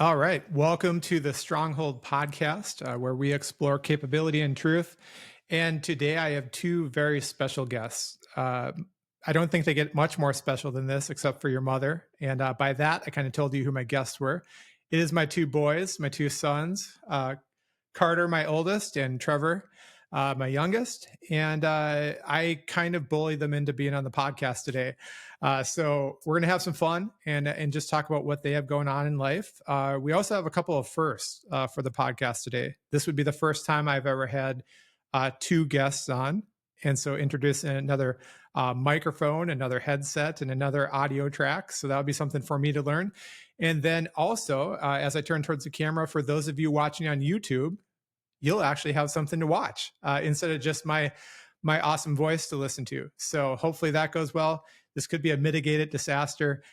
All right. Welcome to the Stronghold Podcast, where we explore capability and truth. And today I have two very special guests. I don't think they get much more special than this, except for your mother. And by that, I kind of told you who my guests were. It is my two boys, my two sons, Carter, my oldest, and Trevor, my youngest. And I kind of bullied them into being on the podcast today. So we're going to have some fun and just talk about what they have going on in life. We also have a couple of firsts for the podcast today. This would be the first time I've ever had two guests on. And so introducing another microphone, another headset, and another audio track. So that would be something for me to learn. And then also, as I turn towards the camera, for those of you watching on YouTube, you'll actually have something to watch instead of just my awesome voice to listen to. So hopefully that goes well. This could be a mitigated disaster.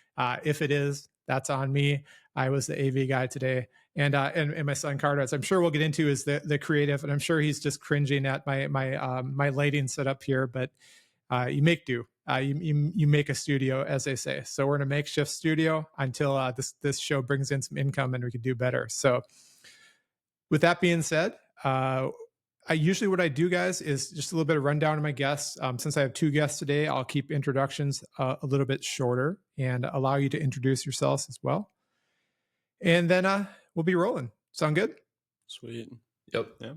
If it is, that's on me. I was the AV guy today. And my son Carter, as I'm sure we'll get into, is the creative, and I'm sure he's just cringing at my lighting setup here. But you make do. You make a studio, as they say. So we're in a makeshift studio until this show brings in some income and we can do better. So with that being said, what I do, guys, is just a little bit of rundown of my guests. Since I have two guests today, I'll keep introductions a little bit shorter and allow you to introduce yourselves as well. And then we'll be rolling. Sound good? Sweet. Yep. Yeah.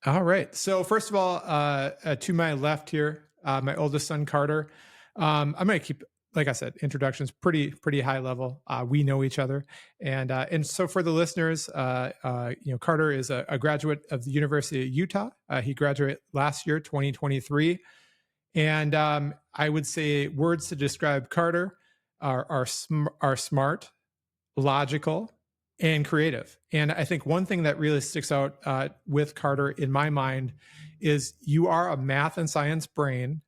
All right. So first of all, to my left here, my oldest son, Carter. I'm going to keep, like I said, introductions pretty high level. We know each other. And so for the listeners, Carter is a graduate of the University of Utah. He graduated last year, 2023. And I would say words to describe Carter are smart, logical, and creative. And I think one thing that really sticks out with Carter in my mind is you are a math and science brain,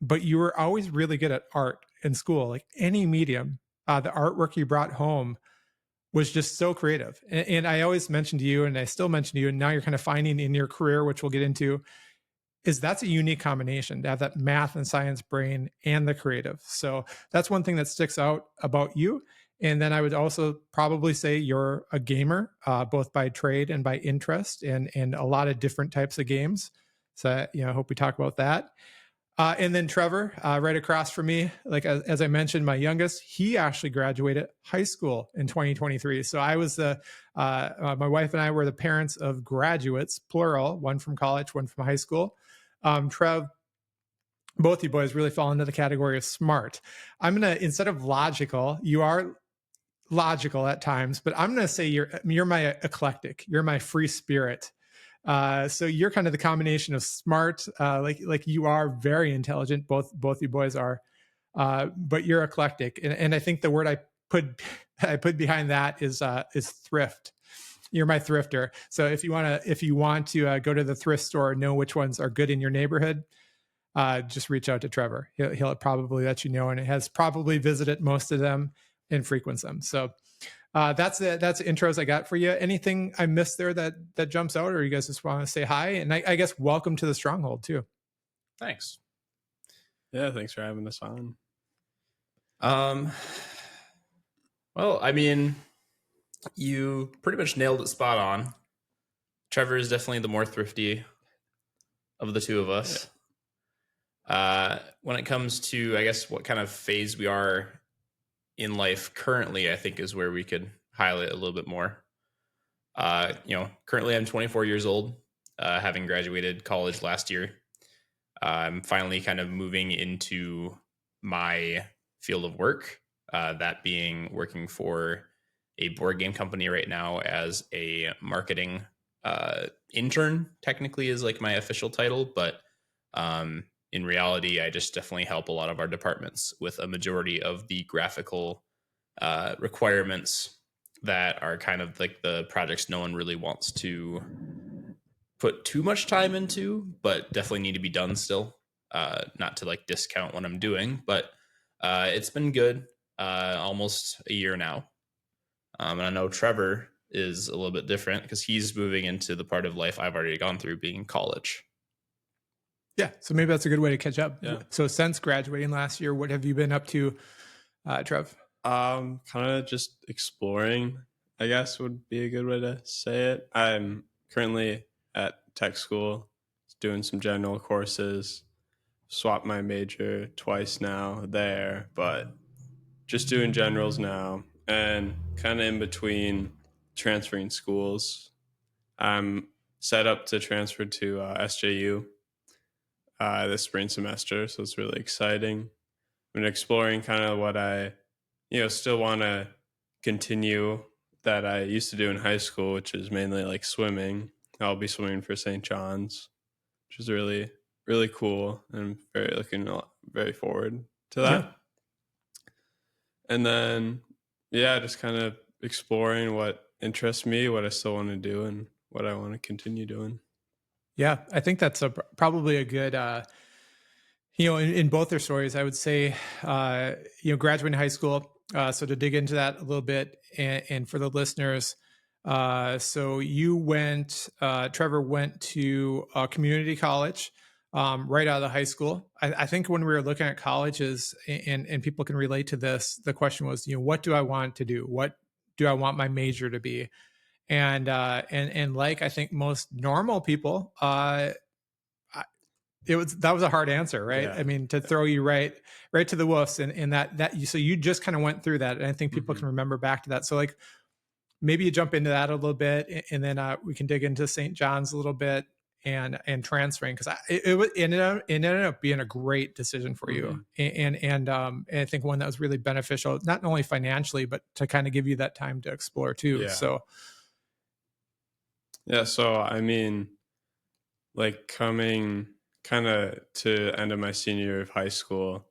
but you were always really good at art in school. Like any medium, the artwork you brought home was just so creative. And I always mentioned to you, and I still mention to you, and now you're kind of finding in your career, which we'll get into, is that's a unique combination to have that math and science brain and the creative. So that's one thing that sticks out about you. And then I would also probably say you're a gamer, both by trade and by interest, and a lot of different types of games. So, I hope we talk about that. And then Trevor, right across from me, like as I mentioned, my youngest, he actually graduated high school in 2023. So I was my wife and I were the parents of graduates, plural, one from college, one from high school. Trev, both you boys really fall into the category of smart. I'm going to, instead of logical, you are logical at times, but I'm going to say you're my eclectic. You're my free spirit. So you're kind of the combination of smart, like you are very intelligent. Both you boys are, but you're eclectic. And I think the word I put behind that is thrift. You're my thrifter. So if you want to go to the thrift store and know which ones are good in your neighborhood, just reach out to Trevor. He'll probably let you know, and has probably visited most of them and frequents them. So that's the intros I got for you. Anything I missed there that jumps out, or you guys just want to say hi? And I guess welcome to the Stronghold too. Thanks. Yeah, thanks for having us on. Well, I mean, you pretty much nailed it spot on. Trevor is definitely the more thrifty of the two of us. Yeah. When it comes to, I guess, what kind of phase we are in life currently, I think is where we could highlight a little bit more. Currently I'm 24 years old, having graduated college last year. I'm finally kind of moving into my field of work, that being working for a board game company right now as a marketing intern, technically is like my official title, but in reality, I just definitely help a lot of our departments with a majority of the graphical requirements that are kind of like the projects no one really wants to put too much time into, but definitely need to be done still. Not to like discount what I'm doing, but it's been good, almost a year now. And I know Trevor is a little bit different because he's moving into the part of life I've already gone through, being in college. Yeah, so maybe that's a good way to catch up. Yeah. So since graduating last year, what have you been up to, Trev? Kind of just exploring I guess would be a good way to say it. I'm currently at tech school doing some general courses, swapped my major twice now there, but just doing generals now and kind of in between transferring schools. I'm set up to transfer to SJU this spring semester, so it's really exciting. I'm exploring kind of what I, still want to continue that I used to do in high school, which is mainly like swimming. I'll be swimming for St. John's, which is really, really cool, and very forward to that. Yeah. And then, just kind of exploring what interests me, what I still want to do, and what I want to continue doing. Yeah, I think that's probably a good, in both their stories, I would say, graduating high school. So to dig into that a little bit, and for the listeners, so Trevor went to a community college right out of the high school. I think when we were looking at colleges, and people can relate to this, the question was, what do I want to do? What do I want my major to be? And like I think most normal people, that was a hard answer, right? Yeah. I mean, to throw you right to the wolves, and so you just kind of went through that, and I think people can remember back to that. So like maybe you jump into that a little bit, and then we can dig into St. John's a little bit and transferring, because it ended up being a great decision for you, and I think one that was really beneficial, not only financially, but to kind of give you that time to explore too. Yeah. So I mean, like coming kind of to end of my senior year of high school,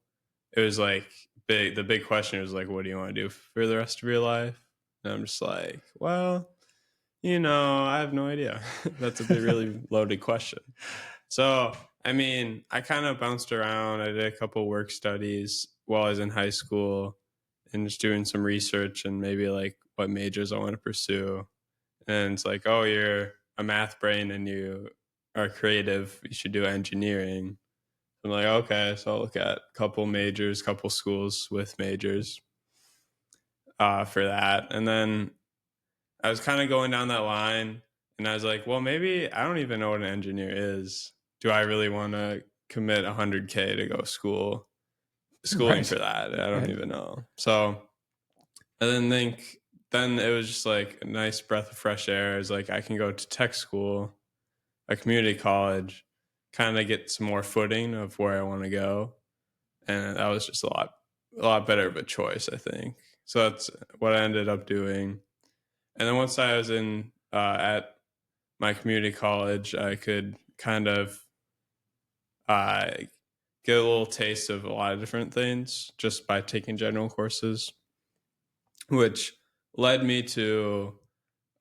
it was like the big question was like, what do you want to do for the rest of your life? And I'm just like, well, I have no idea. That's a really loaded question. So, I mean, I kind of bounced around. I did a couple work studies while I was in high school and just doing some research and maybe like what majors I want to pursue. And it's like, oh, you're a math brain and you are creative, you should do engineering. I'm like, okay, so I'll look at a couple majors, couple schools with majors for that. And then I was kind of going down that line, and I was like, well, maybe I don't even know what an engineer is. Do I really want to commit $100K to go schooling for that? I don't even know. So I didn't think. Then it was just like a nice breath of fresh air. It's like I can go to tech school, a community college, kind of get some more footing of where I want to go. And that was just a lot better of a choice, I think. So that's what I ended up doing. And then once I was in at my community college, I could kind of get a little taste of a lot of different things just by taking general courses, which led me to,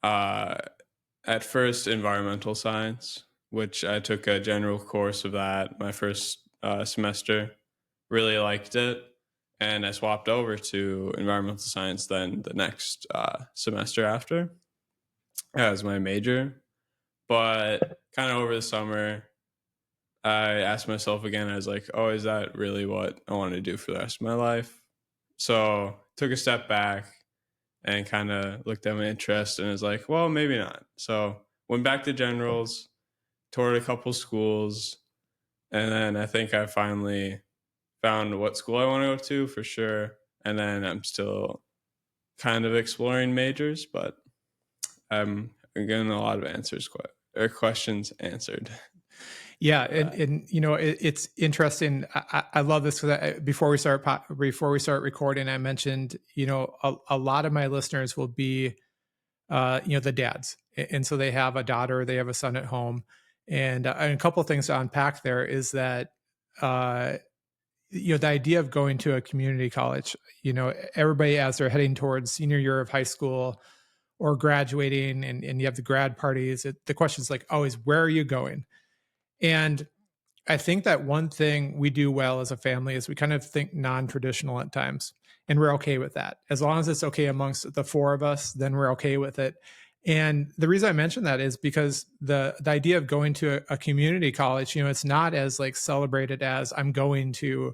at first, environmental science, which I took a general course of that my first semester. Really liked it. And I swapped over to environmental science then the next semester after as my major. But kind of over the summer, I asked myself again, I was like, oh, is that really what I want to do for the rest of my life? So took a step back and kind of looked at my interest and was like, well, maybe not. So went back to generals, toured a couple schools, and then I think I finally found what school I want to go to for sure. And then I'm still kind of exploring majors, but I'm getting a lot of questions answered. Yeah, and it's interesting. I love this because before we start recording, I mentioned a lot of my listeners will be the dads, and so they have a daughter, they have a son at home, and a couple of things to unpack there is that the idea of going to a community college. Everybody, as they're heading towards senior year of high school or graduating, and you have the grad parties, the question is like always, where are you going? And I think that one thing we do well as a family is we kind of think non-traditional at times, and we're okay with that. As long as it's okay amongst the four of us, then we're okay with it. And the reason I mention that is because the idea of going to a community college, it's not as like celebrated as I'm going to,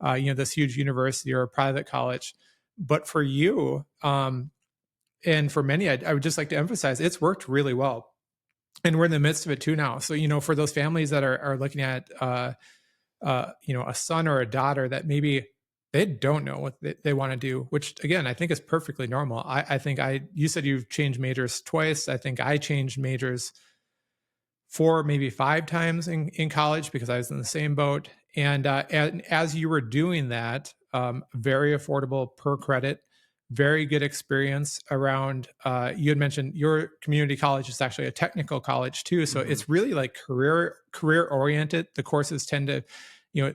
this huge university or a private college. But for you, And for many, I would just like to emphasize it's worked really well. And we're in the midst of it too now. So, for those families that are looking at, a son or a daughter that maybe they don't know what they want to do, which again, I think is perfectly normal. I think you said you've changed majors twice. I think I changed majors 4, maybe 5 times in college because I was in the same boat. And as you were doing that, very affordable per credit, very good experience around, you had mentioned your community college is actually a technical college too. So it's really like career oriented. The courses tend to,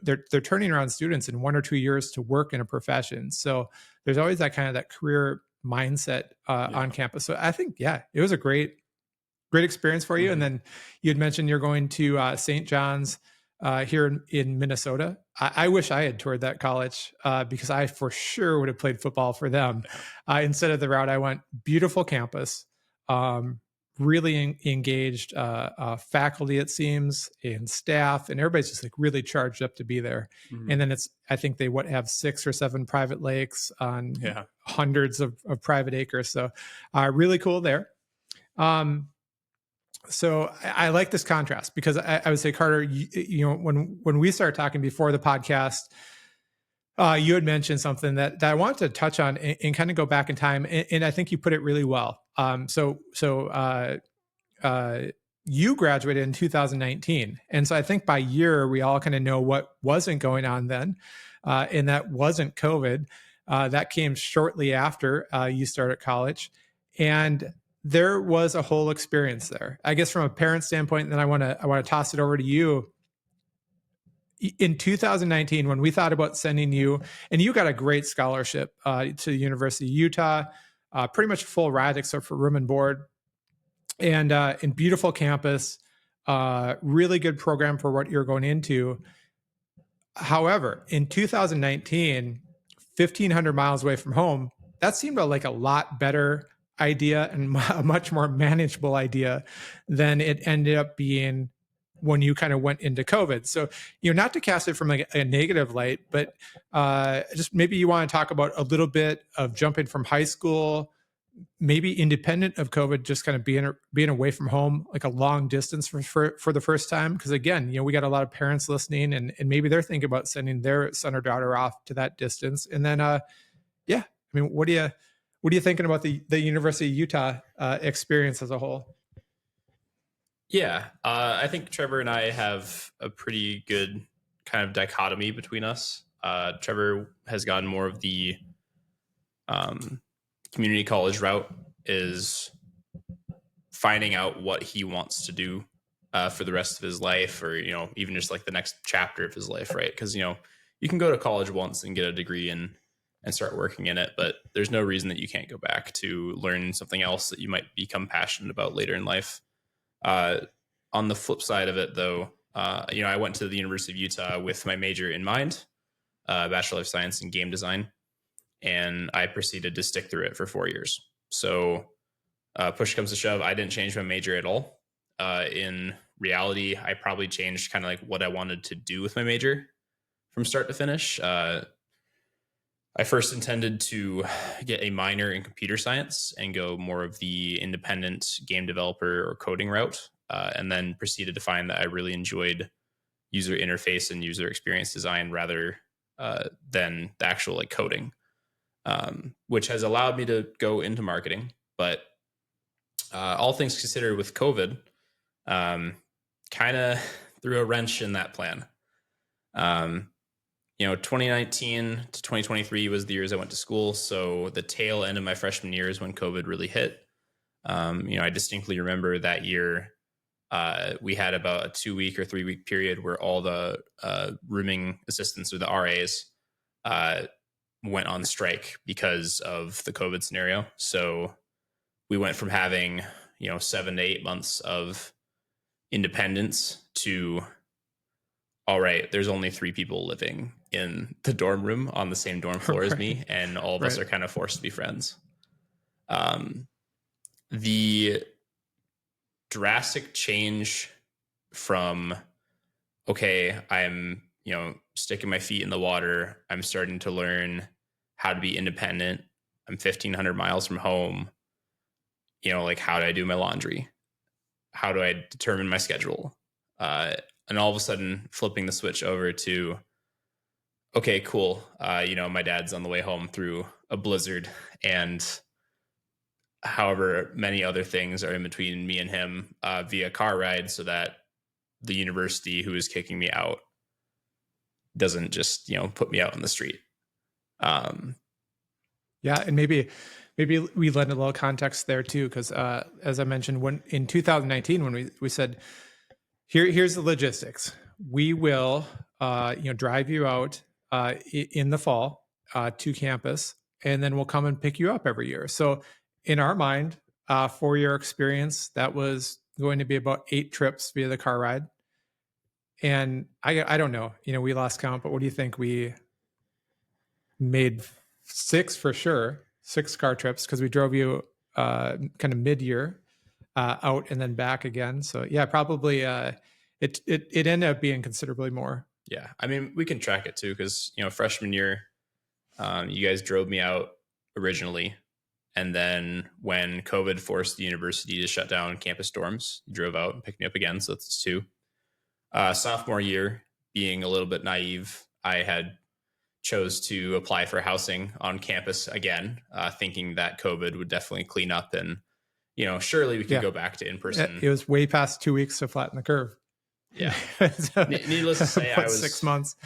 they're turning around students in 1 or 2 years to work in a profession. So there's always that kind of that career mindset on campus. So I think, it was a great experience for you. And then you had mentioned you're going to St. John's here in Minnesota. I wish I had toured that college because I for sure would have played football for them instead of the route I went. Beautiful campus, really engaged faculty, it seems, and staff, and everybody's just like really charged up to be there. And then I think they have 6 or 7 private lakes on hundreds of private acres. So really cool there. So I like this contrast because I would say, Carter, when we started talking before the podcast, you had mentioned something that I wanted to touch on and kind of go back in time. And I think you put it really well. So you graduated in 2019. And so I think by year, we all kind of know what wasn't going on then. And that wasn't COVID. That came shortly after you started college. And there was a whole experience there. I guess from a parent standpoint, and then I want to toss it over to you. In 2019, when we thought about sending you, and you got a great scholarship to the University of Utah, pretty much full ride except for room and board, and in beautiful campus, really good program for what you're going into. However, in 2019, 1,500 miles away from home, that seemed like a lot better idea and a much more manageable idea than it ended up being when you kind of went into COVID. So, not to cast it from a negative light, but just maybe you want to talk about a little bit of jumping from high school, maybe independent of COVID, just kind of being away from home, like a long distance for the first time. Because again, we got a lot of parents listening and maybe they're thinking about sending their son or daughter off to that distance. And then, what are you thinking about the University of Utah experience as a whole? Yeah, I think Trevor and I have a pretty good kind of dichotomy between us. Trevor has gone more of the community college route, is finding out what he wants to do for the rest of his life, or even just like the next chapter of his life, right? Because you can go to college once and get a degree and start working in it, but there's no reason that you can't go back to learn something else that you might become passionate about later in life. On the flip side of it, though, I went to the University of Utah with my major in mind, Bachelor of Science in Game Design, and I proceeded to stick through it for 4 years. So push comes to shove, I didn't change my major at all. In reality, I probably changed kind of like what I wanted to do with my major from start to finish. I first intended to get a minor in computer science and go more of the independent game developer or coding route, and then proceeded to find that I really enjoyed user interface and user experience design rather than the actual coding, which has allowed me to go into marketing. But all things considered, with COVID, kind of threw a wrench in that plan. 2019 to 2023 was the years I went to school. So the tail end of my freshman year is when COVID really hit. I distinctly remember that year we had about a 2-week or 3-week period where all the rooming assistants, or the RAs, went on strike because of the COVID scenario. So we went from having 7 to 8 months of independence to, all right, there's only 3 people living in the dorm room on the same dorm floor as me, and all of us are kind of forced to be friends. The drastic change from, okay, I'm, sticking my feet in the water, I'm starting to learn how to be independent, I'm 1,500 miles from home, like how do I do my laundry? How do I determine my schedule? And all of a sudden flipping the switch over to, okay, cool. My dad's on the way home through a blizzard, and however many other things are in between me and him via car ride, so that the university who is kicking me out doesn't just, put me out on the street. Yeah. And maybe we lend a little context there too. Cause, as I mentioned, when in 2019, when we said, here's the logistics, we will, drive you out, in the fall, to campus, and then we'll come and pick you up every year. So in our mind, 4-year experience, that was going to be about 8 trips via the car ride. And I don't know, we lost count, but what do you think? We made 6 for sure, 6 car trips, because we drove you kind of mid-year out and then back again. So yeah, probably it ended up being considerably more. Yeah, I mean, we can track it too, because freshman year, you guys drove me out originally, and then when COVID forced the university to shut down campus dorms, you drove out and picked me up again. So that's 2. Sophomore year, being a little bit naive, I had chose to apply for housing on campus again, thinking that COVID would definitely clean up and, surely we could go back to in-person. It was way past 2 weeks to flatten the curve. Yeah. So, needless to say, I was 6 months,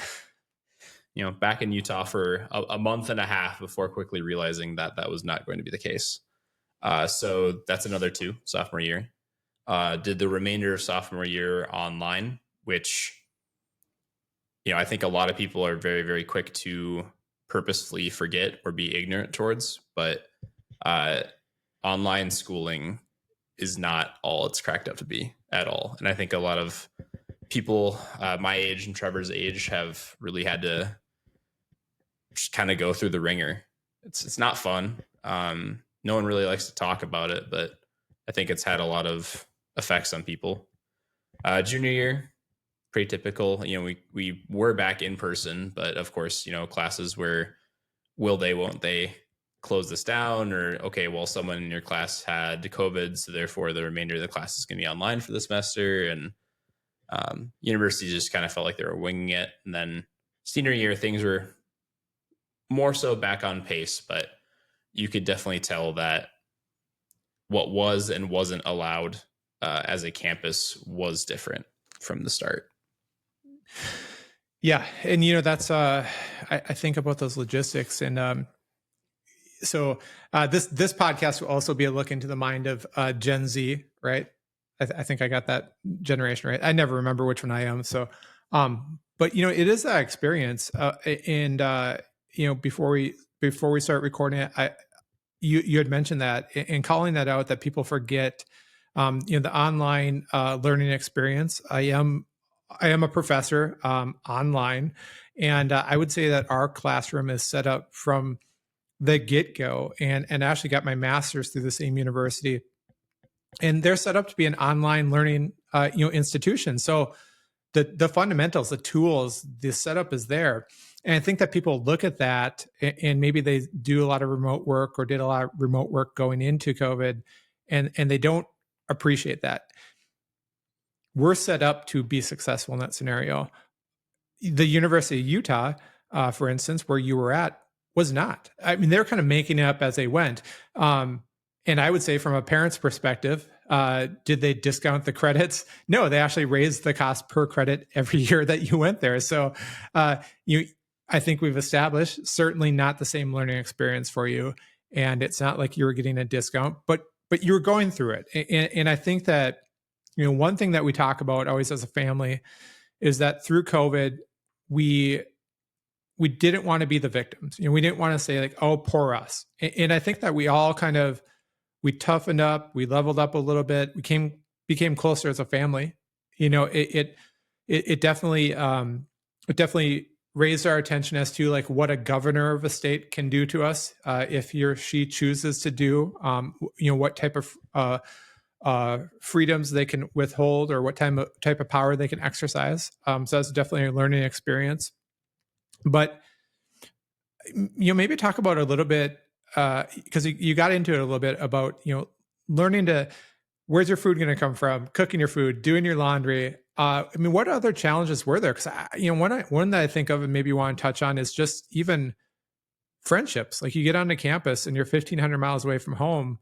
back in Utah for a month and a half before quickly realizing that was not going to be the case. So that's another 2, sophomore year. Did the remainder of sophomore year online, which, I think a lot of people are very, very quick to purposefully forget or be ignorant towards, but online schooling is not all it's cracked up to be at all. And I think a lot of people my age and Trevor's age have really had to just kind of go through the ringer. It's not fun. No one really likes to talk about it, but I think it's had a lot of effects on people. Junior year, pretty typical. We were back in person, but of course, classes where will they, won't they close this down, or, okay, well, someone in your class had COVID, so therefore the remainder of the class is going to be online for the semester. And universities just kind of felt like they were winging it. And then senior year, things were more so back on pace, but you could definitely tell that what was and wasn't allowed as a campus was different from the start. Yeah. And, that's, I think about those logistics. And so this podcast will also be a look into the mind of Gen Z, right? I think I got that generation right. I never remember which one I am. So, but, it is that experience. And, before we start recording it, you had mentioned that, and calling that out, that people forget, the online learning experience. I am a professor online, and I would say that our classroom is set up from the get-go, and actually got my master's through the same university, and they're set up to be an online learning institution. So the fundamentals, the tools, the setup is there. And I think that people look at that, and maybe they do a lot of remote work or did a lot of remote work going into COVID, and they don't appreciate that. We're set up to be successful in that scenario. The University of Utah, for instance, where you were at, was not. I mean, they're kind of making it up as they went. And I would say, from a parent's perspective, did they discount the credits? No, they actually raised the cost per credit every year that you went there. So I think we've established certainly not the same learning experience for you. And it's not like you were getting a discount, but you were going through it. And I think that, one thing that we talk about always as a family is that through COVID, we didn't want to be the victims. We didn't want to say like, oh, poor us. And I think that we all we toughened up, we leveled up a little bit, we became closer as a family. It definitely raised our attention as to like what a governor of a state can do to us if he or she chooses to do, what type of freedoms they can withhold, or what type of power they can exercise. So that's definitely a learning experience. But maybe talk about a little bit, because you got into it a little bit about learning to, where's your food going to come from, cooking your food, doing your laundry. I mean, what other challenges were there? Because one that I think of and maybe want to touch on is just even friendships. Like you get onto campus and you're 1,500 miles away from home.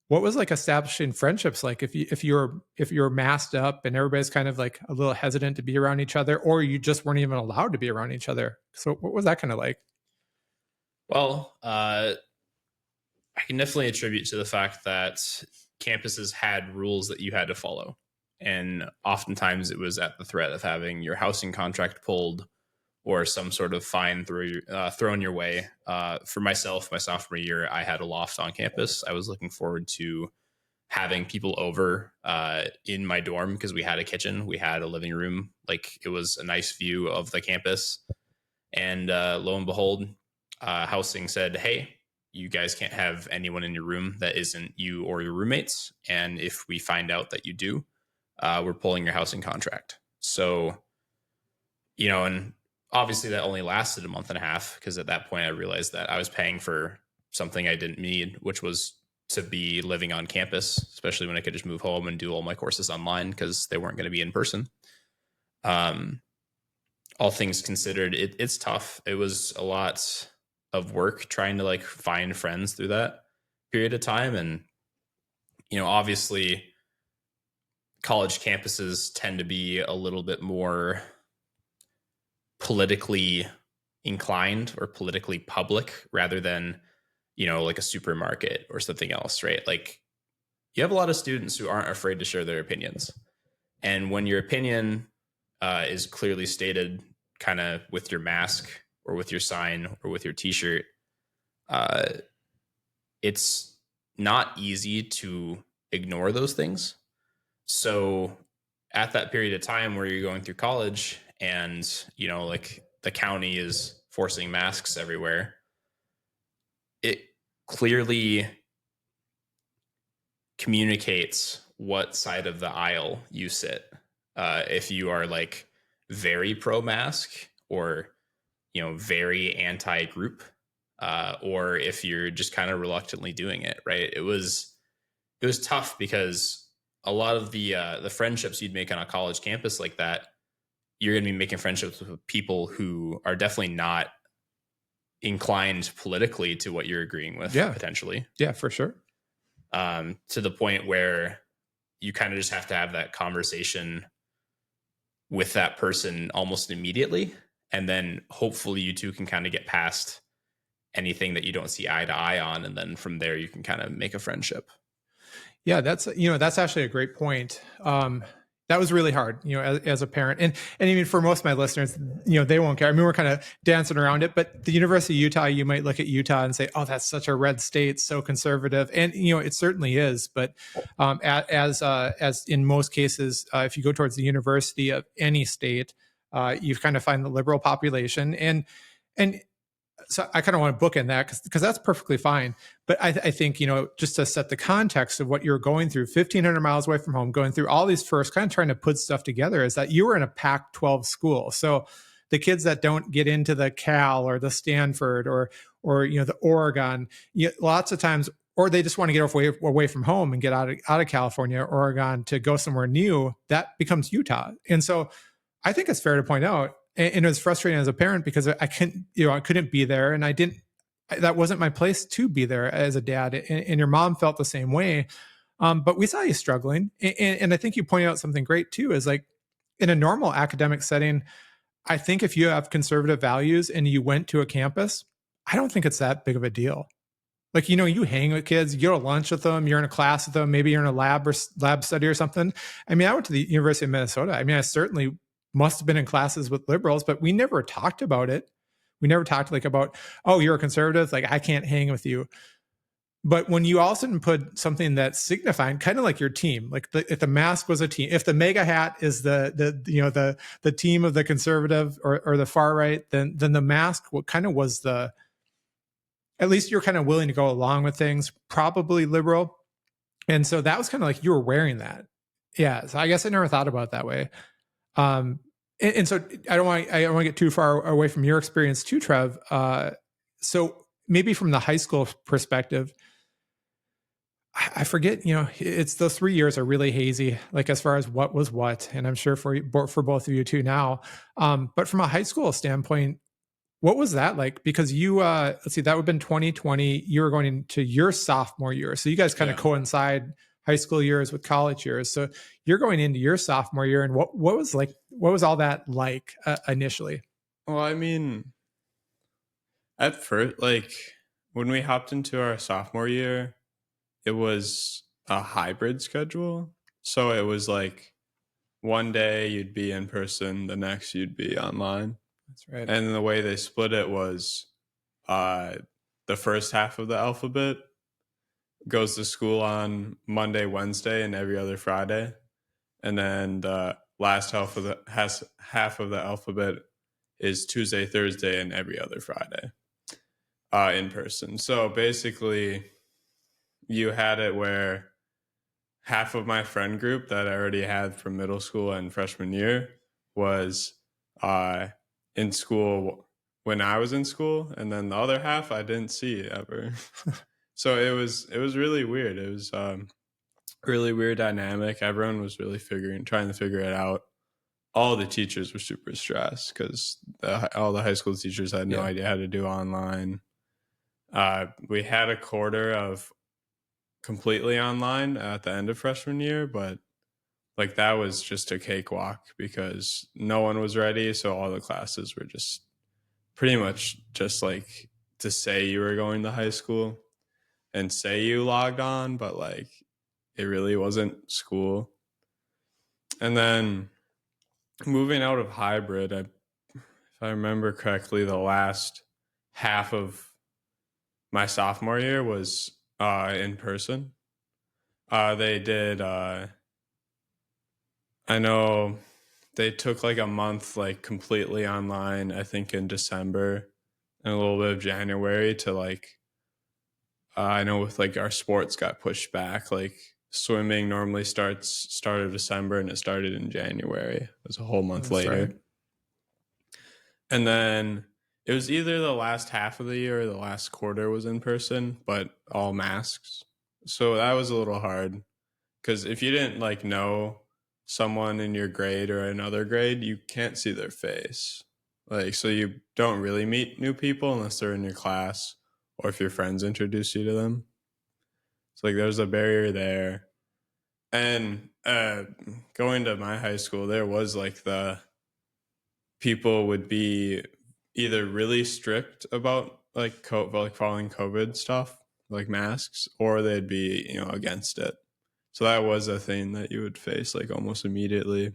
What was like establishing friendships like if you're masked up and everybody's kind of like a little hesitant to be around each other, or you just weren't even allowed to be around each other? So what was that kind of like? Well, I can definitely attribute to the fact that campuses had rules that you had to follow. And oftentimes it was at the threat of having your housing contract pulled or some sort of fine thrown your way. For myself, my sophomore year, I had a loft on campus. I was looking forward to having people over in my dorm because we had a kitchen, we had a living room. Like it was a nice view of the campus. And lo and behold, housing said, hey, you guys can't have anyone in your room that isn't you or your roommates. And if we find out that you do, we're pulling your housing contract. So, and obviously that only lasted a month and a half because at that point I realized that I was paying for something I didn't need, which was to be living on campus, especially when I could just move home and do all my courses online because they weren't going to be in person. All things considered, it's tough. It was a lot of work trying to like find friends through that period of time. And, obviously college campuses tend to be a little bit more politically inclined or politically public rather than, like a supermarket or something else, right? Like you have a lot of students who aren't afraid to share their opinions. And when your opinion is clearly stated kind of with your mask or with your sign or with your t-shirt, it's not easy to ignore those things. So at that period of time where you're going through college and, like the county is forcing masks everywhere, it clearly communicates what side of the aisle you sit. If you are like very pro-mask or, very anti-group, or if you're just kind of reluctantly doing it, right? It was tough because a lot of the friendships you'd make on a college campus like that, you're going to be making friendships with people who are definitely not inclined politically to what you're agreeing with, potentially. Yeah, for sure. To the point where you kind of just have to have that conversation with that person almost immediately. And then hopefully you two can kind of get past anything that you don't see eye to eye on. And then from there, you can kind of make a friendship. Yeah, that's actually a great point. That was really hard, as a parent. And I mean, for most of my listeners, they won't care. I mean, we're kind of dancing around it, but the University of Utah, you might look at Utah and say, oh, that's such a red state, so conservative. And, it certainly is. But as in most cases, if you go towards the university of any state, you kind of find the liberal population. And so I kind of want to bookend that because that's perfectly fine. But I think, just to set the context of what you're going through, 1,500 miles away from home, going through all these firsts, kind of trying to put stuff together, is that you were in a Pac-12 school. So the kids that don't get into the Cal or the Stanford or the Oregon, lots of times, or they just want to get away from home and get out of California or Oregon to go somewhere new, that becomes Utah. And so I think it's fair to point out, and it was frustrating as a parent because I couldn't be there, and that wasn't my place to be there as a dad. And your mom felt the same way. But we saw you struggling. And I think you pointed out something great too, is like in a normal academic setting, I think if you have conservative values and you went to a campus, I don't think it's that big of a deal. Like, you hang with kids, you go to lunch with them, you're in a class with them, maybe you're in a lab study or something. I mean, I went to the University of Minnesota. I mean, I certainly must have been in classes with liberals, but we never talked about it. We never talked about, oh, you're a conservative, like I can't hang with you. But when you all of a sudden put something that's signifying, kind of like your team, like if the mask was a team, if the mega hat is the team of the conservative or the far right, then the mask kind of was at least you're kind of willing to go along with things, probably liberal. And so that was kind of like you were wearing that. Yeah. So I guess I never thought about it that way. And so I don't want to get too far away from your experience too, Trev. So maybe from the high school perspective, I forget, it's those 3 years are really hazy, like as far as what was what. And I'm sure for both of you too now. But from a high school standpoint, what was that like? Because you, let's see, that would have been 2020. You were going into your sophomore year. So you guys kind of Yeah. coincide high school years with college years. So you're going into your sophomore year. And what was all that like initially? Well, I mean, at first, like when we hopped into our sophomore year, it was a hybrid schedule. So it was like one day you'd be in person, the next you'd be online. That's right. And the way they split it was uh, the first half of the alphabet goes to school on Monday, Wednesday, and every other Friday. And then the last half of the alphabet is Tuesday, Thursday, and every other Friday in person. So basically, you had it where half of my friend group that I already had from middle school and freshman year was in school when I was in school, and then the other half I didn't see ever. So it was really weird. It was really weird dynamic. Everyone was really trying to figure it out. All the teachers were super stressed because all the high school teachers had no idea how to do online. We had a quarter of completely online at the end of freshman year, but like that was just a cakewalk because no one was ready. So all the classes were just pretty much just like to say you were going to high school and say you logged on, but like it really wasn't school. And then moving out of hybrid, if I remember correctly, the last half of my sophomore year was in person. They did I know they took like a month like completely online, I think in December and a little bit of January to like I know with like our sports got pushed back. Like swimming normally start of December and it started in January. It was a whole month later. Right. And then it was either the last half of the year or the last quarter was in person, but all masks. So that was a little hard because if you didn't like know someone in your grade or another grade, you can't see their face. Like, so you don't really meet new people unless they're in your class or if your friends introduce you to them. So like there's a barrier there. And going to my high school, there was like the people would be either really strict about like like following COVID stuff, like masks, or they'd be, against it. So that was a thing that you would face like almost immediately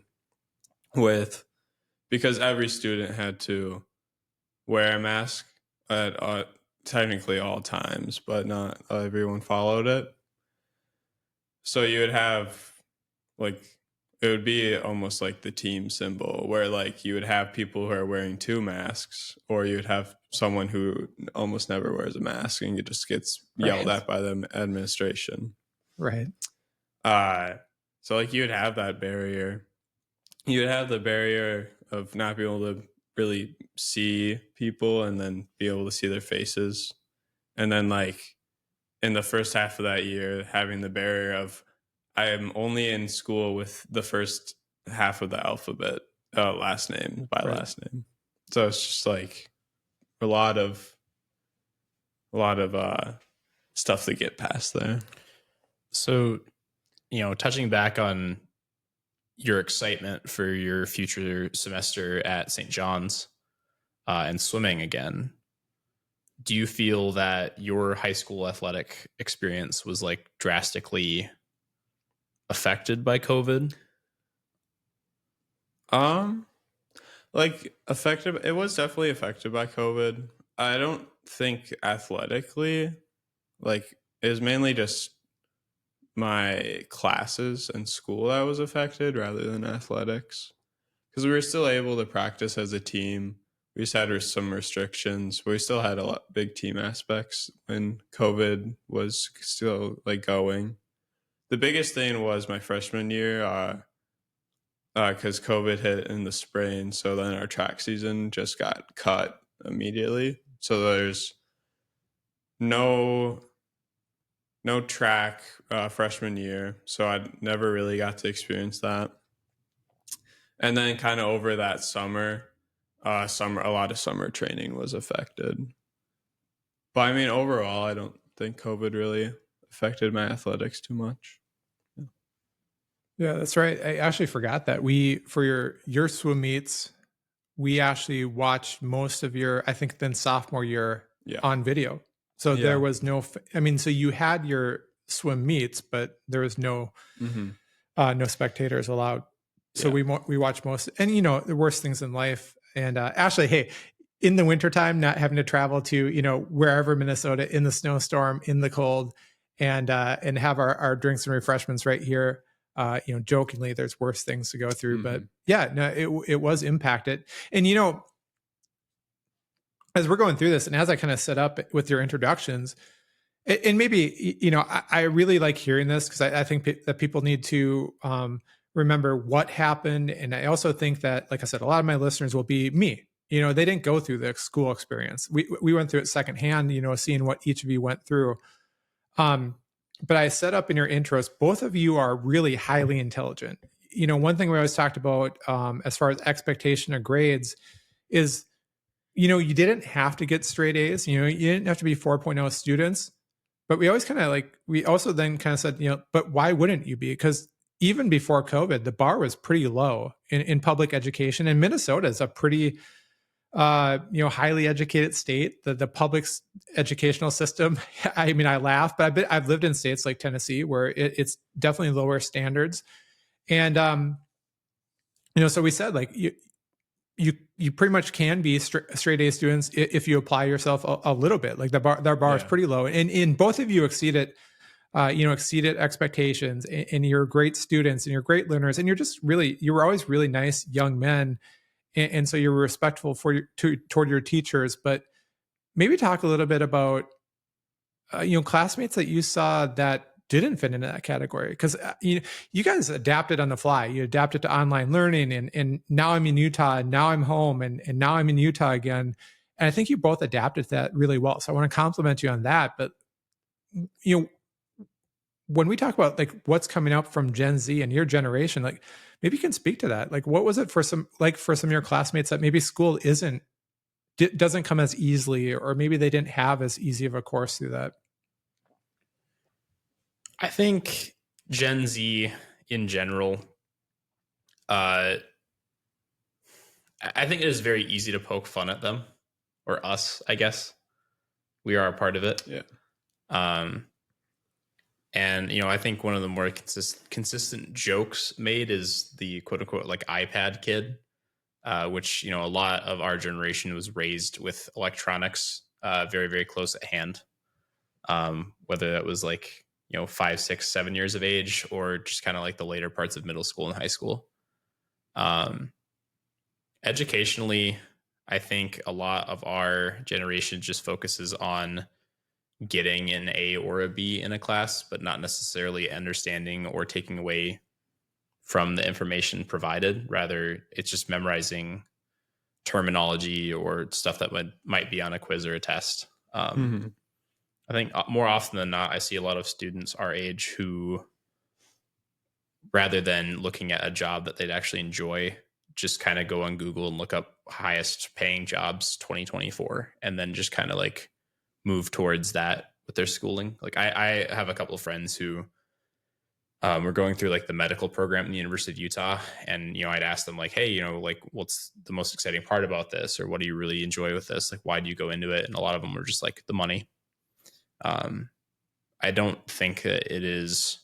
because every student had to wear a mask at technically all times, but not everyone followed it. So you would have like it would be almost like the team symbol where like you would have people who are wearing two masks, or you would have someone who almost never wears a mask and it just gets yelled at by the administration. Right. So like you would have that barrier. You would have the barrier of not being able to really see people and then be able to see their faces. And then like in the first half of that year, having the barrier of I am only in school with the first half of the alphabet, last name by last name. So it's just like a lot of stuff to get past there. So, touching back on your excitement for your future semester at St. John's and swimming again, do you feel that your high school athletic experience was like drastically affected by COVID? Like affected, it was definitely affected by COVID. I don't think athletically, like it was mainly just my classes and school that was affected rather than athletics. Because we were still able to practice as a team. We just had some restrictions, but we still had big team aspects when COVID was still like going. The biggest thing was my freshman year, because COVID hit in the spring, so then our track season just got cut immediately. So there's no no track freshman year, so I never really got to experience that. And then kind of over that summer, a lot of summer training was affected. But I mean, overall, I don't think COVID really affected my athletics too much. Yeah, that's right. I actually forgot that for your swim meets, we actually watched most of your, I think then sophomore year Yeah. on video. So Yeah. there was no, I mean, so you had your swim meets, but there was no, no spectators allowed. So Yeah. we watched most, and the worst things in life. And Ashley, hey, in the wintertime, not having to travel to, wherever Minnesota in the snowstorm, in the cold, and have our drinks and refreshments right here. Jokingly, there's worse things to go through, but yeah, no, it was impacted. And as we're going through this, and as I kind of set up with your introductions, and maybe I really like hearing this because I think that people need to remember what happened, and I also think that, like I said, a lot of my listeners will be me. They didn't go through the school experience. We went through it secondhand. Seeing what each of you went through. But I set up in your intros, both of you are really highly intelligent. One thing we always talked about as far as expectation of grades is, you didn't have to get straight A's. You didn't have to be 4.0 students. But we always we also then kind of said, but why wouldn't you be? Because even before COVID, the bar was pretty low in public education. And Minnesota is a pretty highly educated state. The public educational system, I mean, I laugh, but I've lived in states like Tennessee where it's definitely lower standards. And so we said, like, you pretty much can be straight A students if you apply yourself a little bit. Like their bar is pretty low, and both of you exceeded expectations, and you're great students and you're great learners, and you were always really nice young men. And so you're respectful toward your teachers. But maybe talk a little bit about classmates that you saw that didn't fit into that category, because you guys adapted on the fly. You adapted to online learning, and now I'm in Utah, and now I'm home, and now I'm in Utah again. And I think you both adapted to that really well. So I want to compliment you on that. But when we talk about like what's coming up from Gen Z and your generation, like maybe you can speak to that. Like, what was it for some of your classmates that maybe school doesn't come as easily, or maybe they didn't have as easy of a course through that? I think Gen Z in general, I think it is very easy to poke fun at them, or us, I guess. We are a part of it. Yeah. And, I think one of the more consistent jokes made is the quote unquote like iPad kid, which, a lot of our generation was raised with electronics very, very close at hand. Whether that was like, 5, 6, 7 years of age, or just kind of like the later parts of middle school and high school. Educationally, I think a lot of our generation just focuses on getting an A or a B in a class, but not necessarily understanding or taking away from the information provided. Rather, it's just memorizing terminology or stuff that might be on a quiz or a test. I think more often than not, I see a lot of students our age who, rather than looking at a job that they'd actually enjoy, just kind of go on Google and look up highest paying jobs 2024, and then just kind of like move towards that with their schooling. Like I have a couple of friends who were going through like the medical program in the University of Utah, and I'd ask them like, hey, like what's the most exciting part about this, or what do you really enjoy with this? Like, why do you go into it? And a lot of them were just like the money. I don't think that it is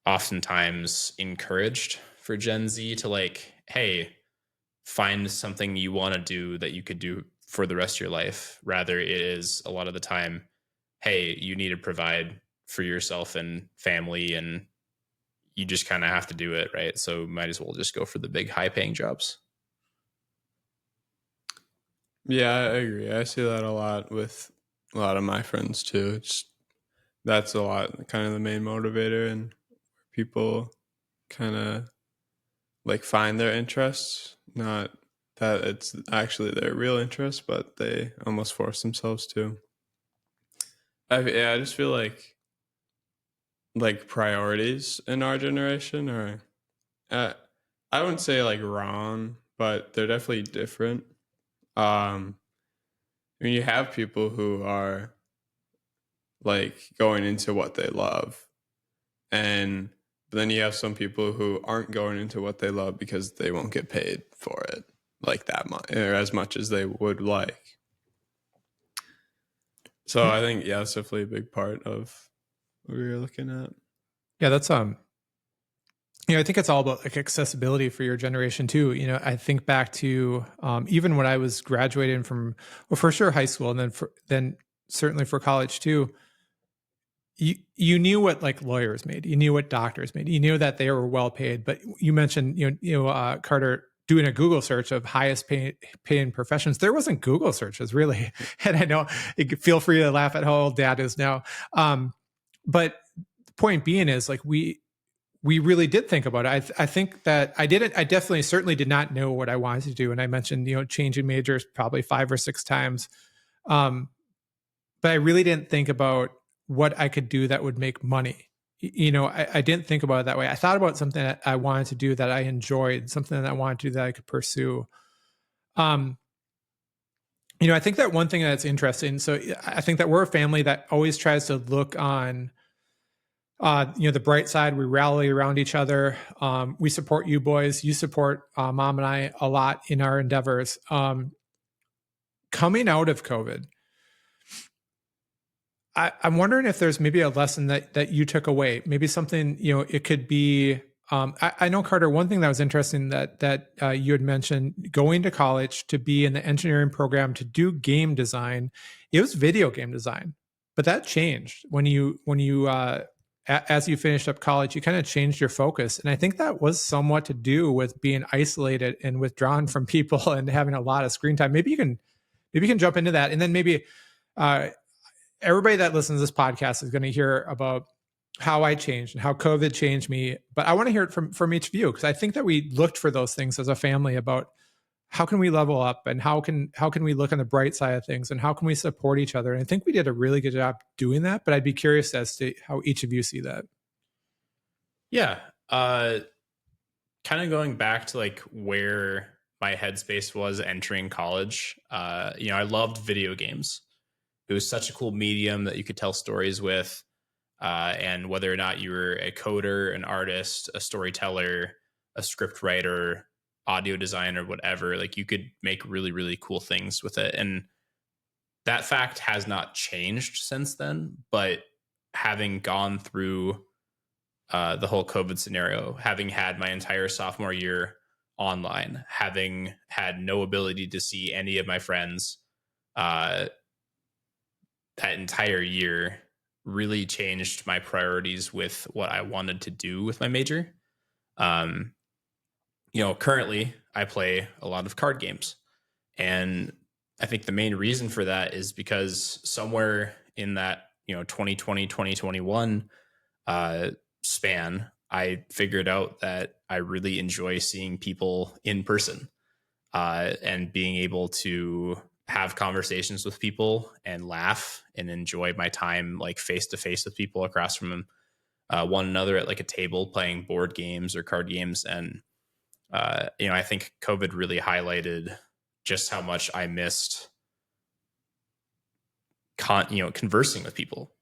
oftentimes encouraged for Gen Z to like, hey, find something you want to do that you could do for the rest of your life. Rather, it is a lot of the time, hey, you need to provide for yourself and family, and you just kind of have to do it, right? So might as well just go for the big high paying jobs. Yeah, I agree. I see that a lot with a lot of my friends too. That's a lot, kind of the main motivator, and people kind of like find their interests, not that it's actually their real interest, but they almost force themselves to. I just feel like priorities in our generation are, uh, I wouldn't say like wrong, but they're definitely different. I mean, you have people who are like going into what they love, and but then you have some people who aren't going into what they love because they won't get paid for it like that much or as much as they would like. So I think that's definitely a big part of what we were looking at. Yeah, that's I think it's all about like accessibility for your generation too. I think back to even when I was graduating from, well, for sure high school, and then certainly for college too. You knew what like lawyers made, you knew what doctors made, you knew that they were well paid. But you mentioned Carter doing a Google search of highest paying professions. There wasn't Google searches really, and I know. Feel free to laugh at how old Dad is now, but the point being is like we really did think about it. I think that I definitely certainly did not know what I wanted to do, and I mentioned changing majors probably 5 or 6 times, but I really didn't think about what I could do that would make money. I didn't think about it that way. I thought about something that I wanted to do that I enjoyed, something that I wanted to do that I could pursue. I think that one thing that's interesting. So I think that we're a family that always tries to look on, the bright side. We rally around each other. We support you boys. You support Mom and I a lot in our endeavors. Coming out of COVID, I'm wondering if there's maybe a lesson that you took away, maybe something, it could be, I know, Carter, one thing that was interesting that you had mentioned, going to college to be in the engineering program to do game design. It was video game design, but that changed when you as you finished up college. You kind of changed your focus, and I think that was somewhat to do with being isolated and withdrawn from people and having a lot of screen time. Maybe you can jump into that, and then maybe everybody that listens to this podcast is going to hear about how I changed and how COVID changed me. But I want to hear it from each of you, because I think that we looked for those things as a family about how can we level up, and how can we look on the bright side of things, and how can we support each other. And I think we did a really good job doing that, but I'd be curious as to how each of you see that. Yeah. Kind of going back to like where my headspace was entering college. I loved video games. It was such a cool medium that you could tell stories with. And whether or not you were a coder, an artist, a storyteller, a script writer, audio designer, whatever, like you could make really, really cool things with it. And that fact has not changed since then. But having gone through the whole COVID scenario, having had my entire sophomore year online, having had no ability to see any of my friends, that entire year really changed my priorities with what I wanted to do with my major. Currently I play a lot of card games, and I think the main reason for that is because somewhere in that, 2020, 2021 span, I figured out that I really enjoy seeing people in person, and being able to have conversations with people and laugh and enjoy my time like face to face with people across from one another at like a table playing board games or card games. And I think COVID really highlighted just how much I missed conversing with people,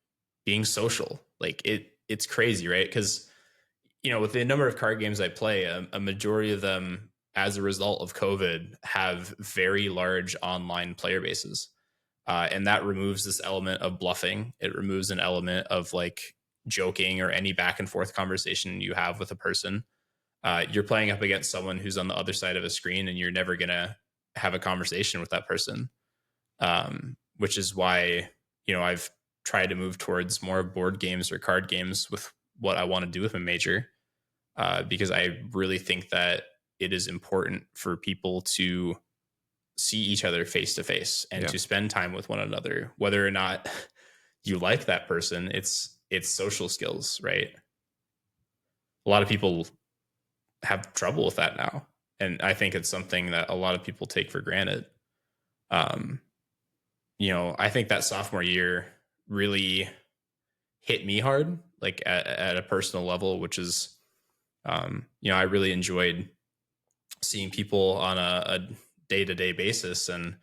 being social. Like it's crazy, right? Because with the number of card games I play, a majority of them, as a result of COVID, have very large online player bases. And that removes this element of bluffing. It removes an element of like joking or any back and forth conversation you have with a person. You're playing up against someone who's on the other side of a screen, and you're never going to have a conversation with that person. Which is why, I've tried to move towards more board games or card games with what I want to do with my major. Because I really think that it is important for people to see each other face to face and to spend time with one another, whether or not you like that person. It's social skills, right? A lot of people have trouble with that now, and I think it's something that a lot of people take for granted. I think that sophomore year really hit me hard, like at a personal level, which is, I really enjoyed seeing people on a day-to-day basis. And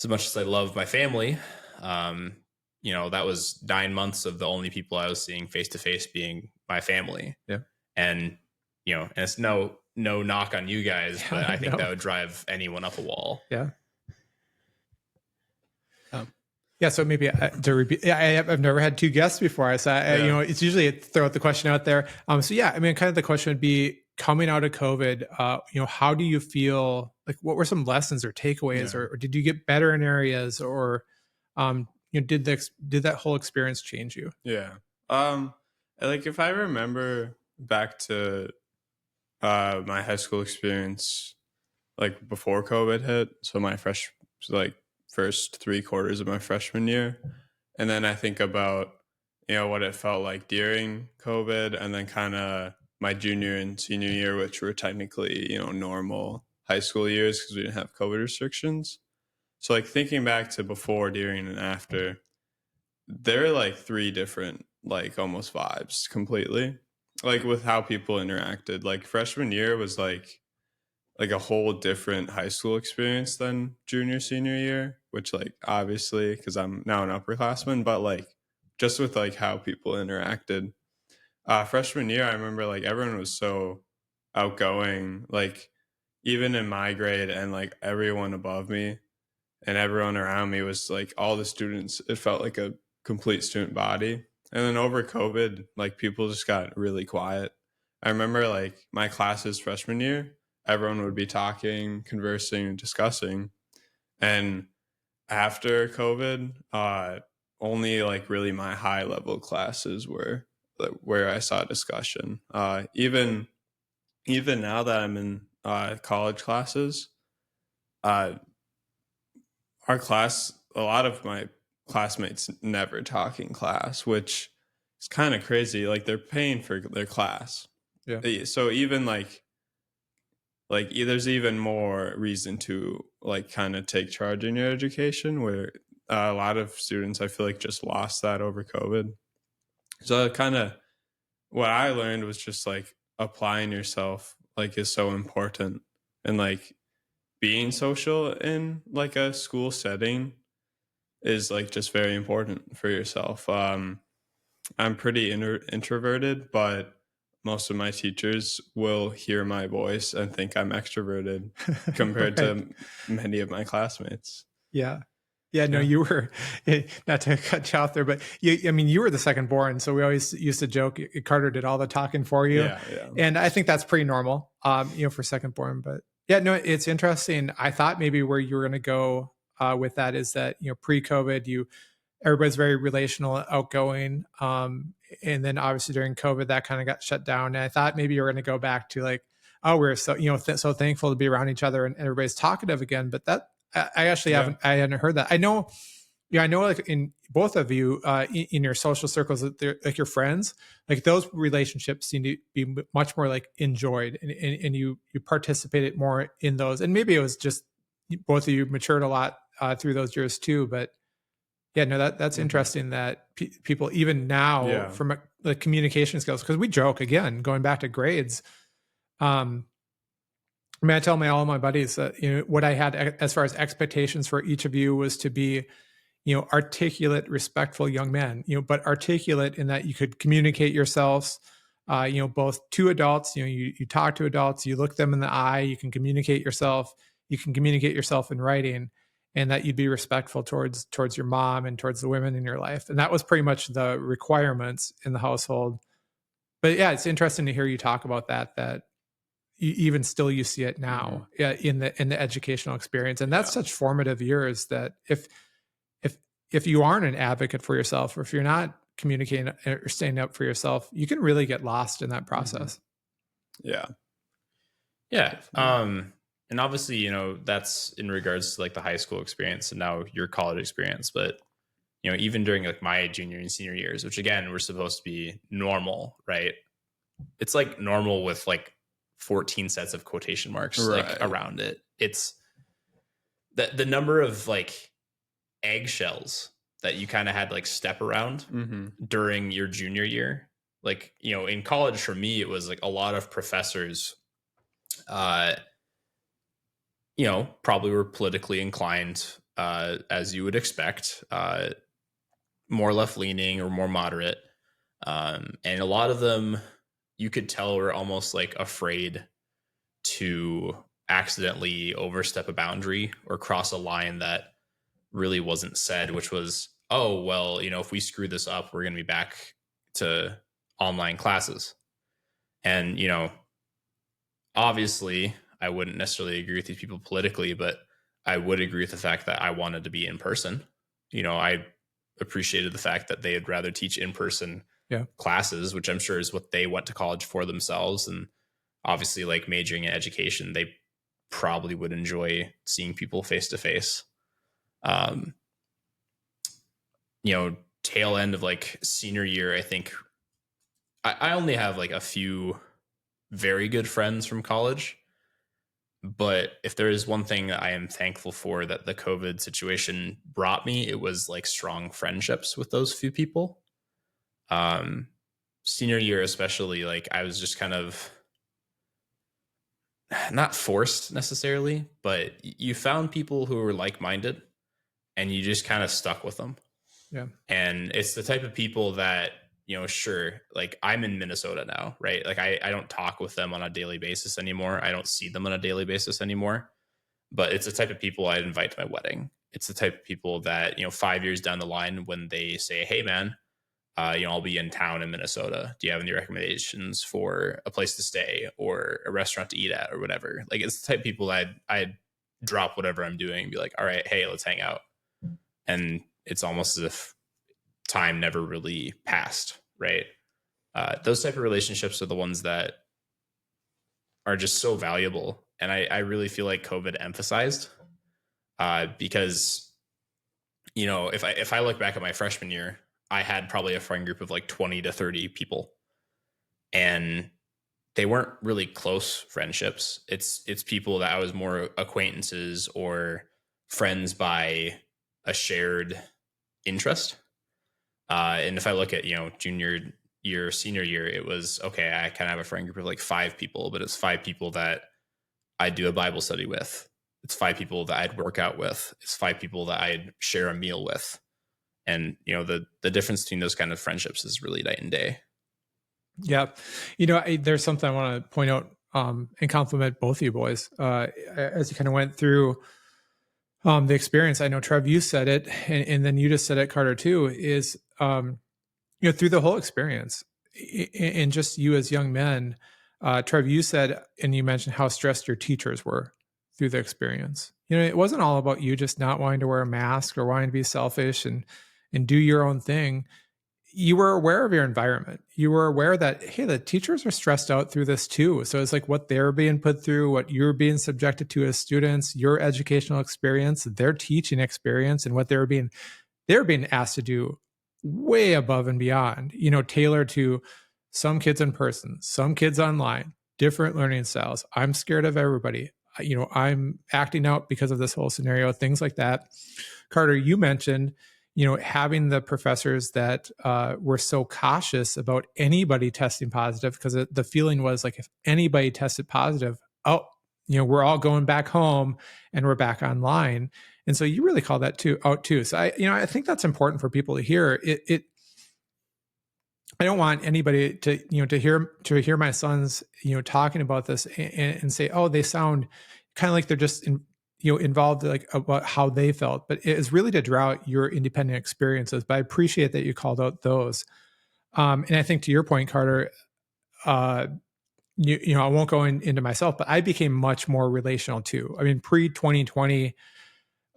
as much as I love my family, that was 9 months of the only people I was seeing face to face being my family. Yeah. And, and it's no knock on you guys, but I think No. that would drive anyone up a wall. Yeah. Yeah, so maybe to repeat, I've never had two guests before, so it's usually throw the question out there. So yeah, I mean, kind of the question would be coming out of COVID. How do you feel? Like, what were some lessons or takeaways, or did you get better in areas, or did that whole experience change you? Yeah, like if I remember back to my high school experience, like before COVID hit, so my first 3 quarters of my freshman year. And then I think about, what it felt like during COVID, and then kind of my junior and senior year, which were technically, normal high school years because we didn't have COVID restrictions. So like thinking back to before, during, and after, there are like 3 different, like almost vibes completely, like with how people interacted. Like freshman year was like a whole different high school experience than junior, senior year, which like obviously because I'm now an upperclassman, but like just with like how people interacted. Freshman year, I remember like everyone was so outgoing, like even in my grade, and like everyone above me and everyone around me was like all the students. It felt like a complete student body. And then over COVID, like people just got really quiet. I remember like my classes freshman year, everyone would be talking, conversing, discussing. And after COVID, only like really my high level classes were where I saw discussion. Even now that I'm in college classes, our class, a lot of my classmates never talk in class, which is kind of crazy. Like they're paying for their class. Yeah. So even like there's even more reason to like kind of take charge in your education, where a lot of students I feel like just lost that over COVID. So kind of what I learned was just like applying yourself like is so important, and like being social in like a school setting is like just very important for yourself. I'm pretty introverted, but most of my teachers will hear my voice and think I'm extroverted compared to many of my classmates. Yeah. Yeah, no, you were, not to cut you off there, but you were the second born. So we always used to joke, Carter did all the talking for you. Yeah. And I think that's pretty normal, for second born. But yeah, no, it's interesting. I thought maybe where you were going to go with that is that, pre-COVID, everybody's very relational, outgoing. And then obviously during COVID, that kind of got shut down. And I thought maybe you were going to go back to like, oh, we're so, so thankful to be around each other and everybody's talkative again. But that, I actually hadn't heard that. I know like in both of you, in your social circles, like your friends, like those relationships seem to be much more like enjoyed, and you participated more in those. And maybe it was just both of you matured a lot through those years too. But yeah, no, that's interesting that people even now from the communication skills, because we joke again, going back to grades. I mean, I tell all my buddies that, what I had as far as expectations for each of you was to be, articulate, respectful young men, but articulate in that you could communicate yourselves, both to adults, you talk to adults, you look them in the eye, you can communicate yourself in writing, and that you'd be respectful towards your mom and towards the women in your life. And that was pretty much the requirements in the household. But yeah, it's interesting to hear you talk about that even still you see it now in the educational experience. And that's such formative years that if you aren't an advocate for yourself, or if you're not communicating or standing up for yourself, you can really get lost in that process. Yeah. And obviously, that's in regards to like the high school experience and now your college experience. But, even during like my junior and senior years, which again, were supposed to be normal, right? It's like normal with like 14 sets of quotation marks like around it. It's the number of like eggshells that you kind of had like step around Mm-hmm. during your junior year? Like, you know, in college for me, it was like a lot of professors, you know, probably were politically inclined, as you would expect, more left leaning or more moderate. And a lot of them you could tell were almost like afraid to accidentally overstep a boundary or cross a line that really wasn't said, which was, oh, well, you know, if we screw this up, we're going to be back to online classes. And, you know, obviously, I wouldn't necessarily agree with these people politically, but I would agree with the fact that I wanted to be in person. You know, I appreciated the fact that they'd rather teach in person classes, which I'm sure is what they went to college for themselves. And obviously, like majoring in education, they probably would enjoy seeing people face to face. You know, tail end of like senior year, I think I only have like a few very good friends from college. But if there is one thing that I am thankful for that the COVID situation brought me, it was like strong friendships with those few people. Senior year, especially, like I was just kind of not forced necessarily, but you found people who were like-minded and you just kind of stuck with them. Yeah. And it's the type of people that, you know, sure, like I'm in Minnesota now, right? Like I don't talk with them on a daily basis anymore. I don't see them on a daily basis anymore. But it's the type of people I'd invite to my wedding. It's the type of people that, you know, 5 years down the line when they say, hey, man, you know, I'll be in town in Minnesota. Do you have any recommendations for a place to stay or a restaurant to eat at or whatever? Like it's the type of people that I'd drop whatever I'm doing and be like, all right, hey, let's hang out. And it's almost as if time never really passed, right? Those type of relationships are the ones that are just so valuable. And I really feel like COVID emphasized because, you know, if I look back at my freshman year, I had probably a friend group of like 20 to 30 people. And they weren't really close friendships. It's people that I was more acquaintances or friends by a shared interest. And if I look at, you know, junior year, senior year, it was, okay, I kind of have a friend group of like 5 people, but it's 5 people that I'd do a Bible study with. It's 5 people that I'd work out with. It's 5 people that I'd share a meal with. And, you know, the difference between those kind of friendships is really night and day. Yeah. You know, there's something I want to point out and compliment both of you boys. As you kind of went through the experience, I know, Trev, you said it, and then you just said it, Carter, too, is, you know, through the whole experience and just you as young men, Trev, you said, and you mentioned how stressed your teachers were through the experience. You know, it wasn't all about you just not wanting to wear a mask or wanting to be selfish and do your own thing. You were aware of your environment. You were aware that, hey, the teachers are stressed out through this too. So it's like what they're being put through, what you're being subjected to as students, your educational experience, their teaching experience, and what they're being asked to do way above and beyond, you know, tailored to some kids in person, some kids online, different learning styles. I'm scared of everybody. You know, I'm acting out because of this whole scenario, things like that. Carter, you mentioned, you know, having the professors that were so cautious about anybody testing positive, because the feeling was like, if anybody tested positive, oh, you know, we're all going back home and we're back online. And so you really call that out too. So I think that's important for people to hear. I don't want anybody to, you know, to hear my sons, you know, talking about this and say, oh, they sound kind of like they're just involved, like about how they felt, but it is really to draw out your independent experiences. But I appreciate that you called out those. And I think to your point, Carter, you know, I won't go into myself, but I became much more relational too. I mean, pre-2020,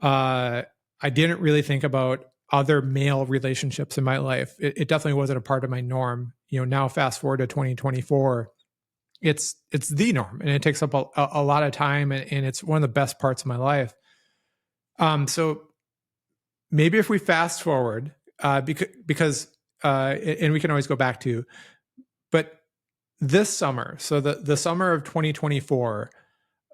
I didn't really think about other male relationships in my life. It definitely wasn't a part of my norm. You know, now fast forward to 2024, it's the norm, and it takes up a lot of time, and it's one of the best parts of my life. So maybe if we fast forward, because and we can always go back to, but this summer, so the summer of 2024,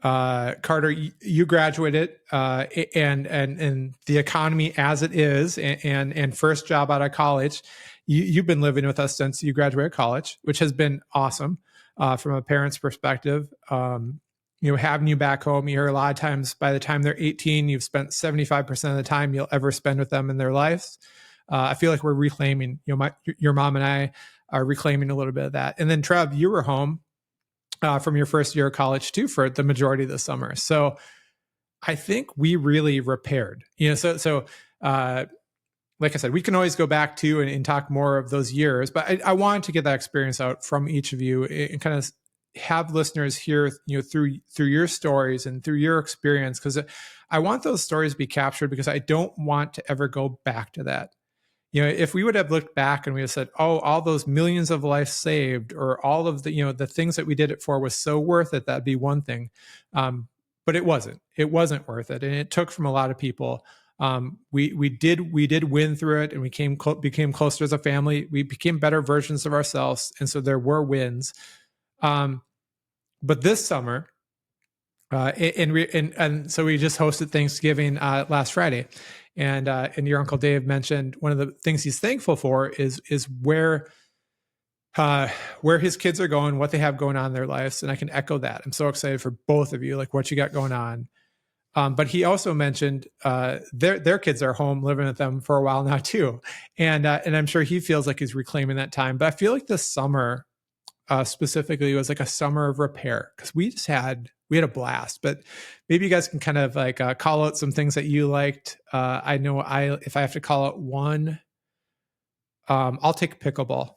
Carter, you graduated, and the economy as it is, and first job out of college, you've been living with us since you graduated college, which has been awesome from a parent's perspective. Having you back home, you hear a lot of times by the time they're 18, you've spent 75% of the time you'll ever spend with them in their lives. I feel like we're reclaiming, your mom and I are reclaiming a little bit of that. And then Trev, you were home from your first year of college too for the majority of the summer. So I think we really repaired, like I said, we can always go back to and talk more of those years, but I wanted to get that experience out from each of you and kind of have listeners hear, through your stories and through your experience, because I want those stories to be captured, because I don't want to ever go back to that. If we would have looked back and we have said, oh, all those millions of lives saved, or all of the, the things that we did it for was so worth it, that'd be one thing. But it wasn't worth it. And it took from a lot of people. We did win through it, and we became closer as a family. We became better versions of ourselves. And so there were wins. But this summer, and so we just hosted Thanksgiving last Friday, and your Uncle Dave mentioned one of the things he's thankful for is where his kids are going, what they have going on in their lives, and I can echo that. I'm so excited for both of you, like what you got going on. But he also mentioned their kids are home living with them for a while now too, and I'm sure he feels like he's reclaiming that time. But I feel like this summer specifically was like a summer of repair, because we had a blast. But maybe you guys can kind of like call out some things that you liked. I know if I have to call out one, I'll take pickleball.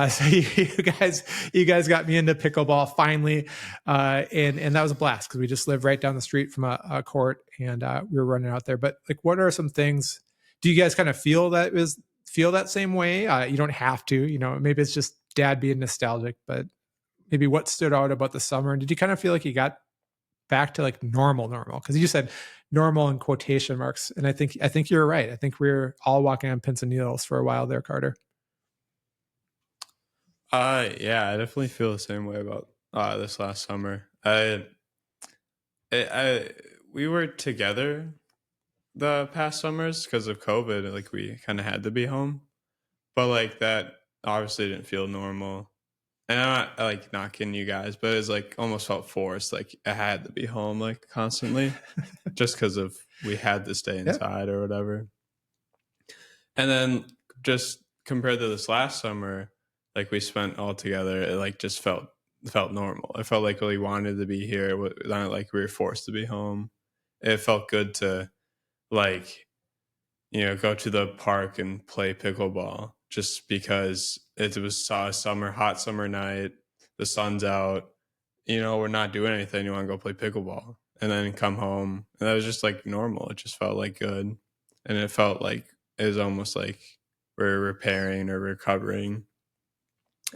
So you guys got me into pickleball finally, and that was a blast, because we just live right down the street from a court, and we were running out there. But like, what are some things? Do you guys kind of feel that same way? You don't have to, maybe it's just Dad being nostalgic, but maybe what stood out about the summer? And did you kind of feel like you got back to like normal? Because you said normal in quotation marks, and I think you're right. I think we're all walking on pins and needles for a while there, Carter. Yeah, I definitely feel the same way about this last summer. We were together the past summers because of COVID. Like, we kind of had to be home, but like that obviously didn't feel normal. And I'm not like knocking you guys, but it's like almost felt forced. Like I had to be home like constantly, just because of we had to stay inside or whatever. And then just compared to this last summer, like we spent all together, it like just felt normal. It felt like we wanted to be here, not like we were forced to be home. It felt good to like, go to the park and play pickleball, just because it was a hot summer night, the sun's out, we're not doing anything, you want to go play pickleball, and then come home, and that was just like normal. It just felt like good, and it felt like it was almost like we're repairing or recovering.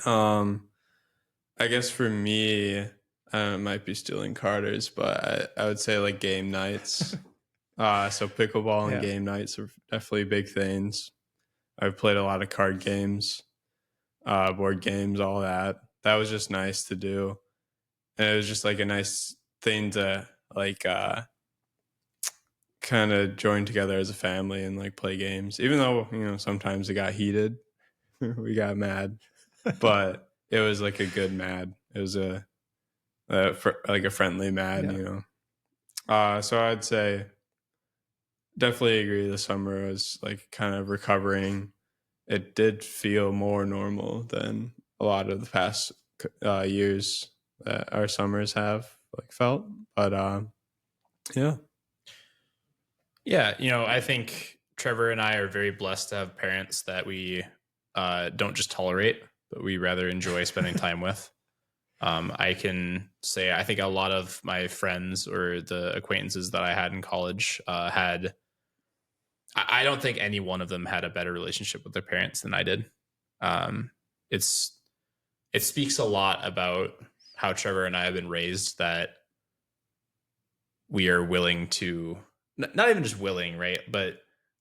I guess for me, I might be stealing Carter's, but I would say like game nights. So pickleball and game nights are definitely big things. I've played a lot of card games, board games, all that. That was just nice to do. And it was just like a nice thing to like kind of join together as a family and like play games. Even though, sometimes it got heated. We got mad. But it was like a good mad. It was like a friendly mad, So I'd say definitely agree the summer was like kind of recovering. It did feel more normal than a lot of the past years that our summers have like felt. But yeah. I think Trevor and I are very blessed to have parents that we don't just tolerate, but we rather enjoy spending time with. I can say I think a lot of my friends or the acquaintances that I had in college I don't think any one of them had a better relationship with their parents than I did. It speaks a lot about how Trevor and I have been raised, that we are willing to, not even just willing, right? But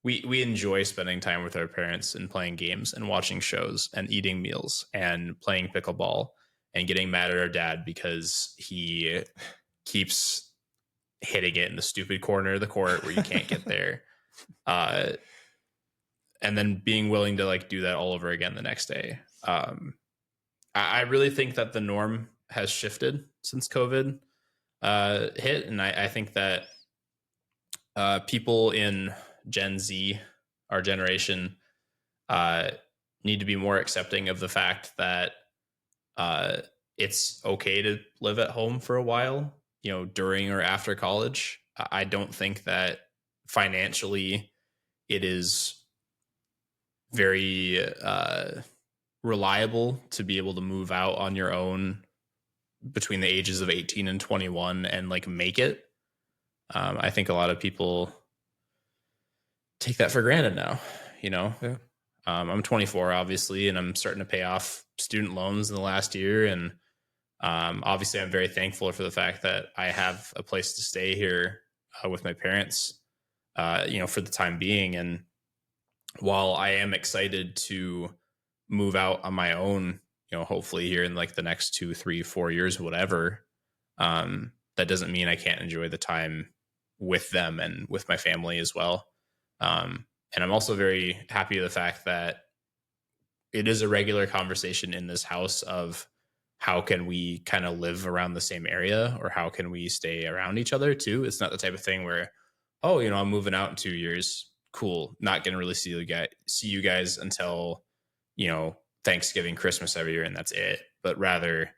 we enjoy spending time with our parents and playing games and watching shows and eating meals and playing pickleball and getting mad at our dad because he keeps hitting it in the stupid corner of the court where you can't get there. And then being willing to like do that all over again the next day. I really think that the norm has shifted since COVID hit. And I think that people in Gen Z, our generation, need to be more accepting of the fact that it's okay to live at home for a while, during or after college. I don't think that financially it is very reliable to be able to move out on your own between the ages of 18 and 21 and like make it. I think a lot of people take that for granted now, Yeah. I'm 24 obviously, and I'm starting to pay off student loans in the last year. And obviously I'm very thankful for the fact that I have a place to stay here with my parents, for the time being. And while I am excited to move out on my own, hopefully here in like the next 2, 3, 4 years, whatever, that doesn't mean I can't enjoy the time with them and with my family as well. And I'm also very happy with the fact that it is a regular conversation in this house of how can we kind of live around the same area, or how can we stay around each other too. It's not the type of thing where, oh, I'm moving out in 2 years. Cool. Not going to really see you guys until, Thanksgiving, Christmas every year. And that's it. But rather,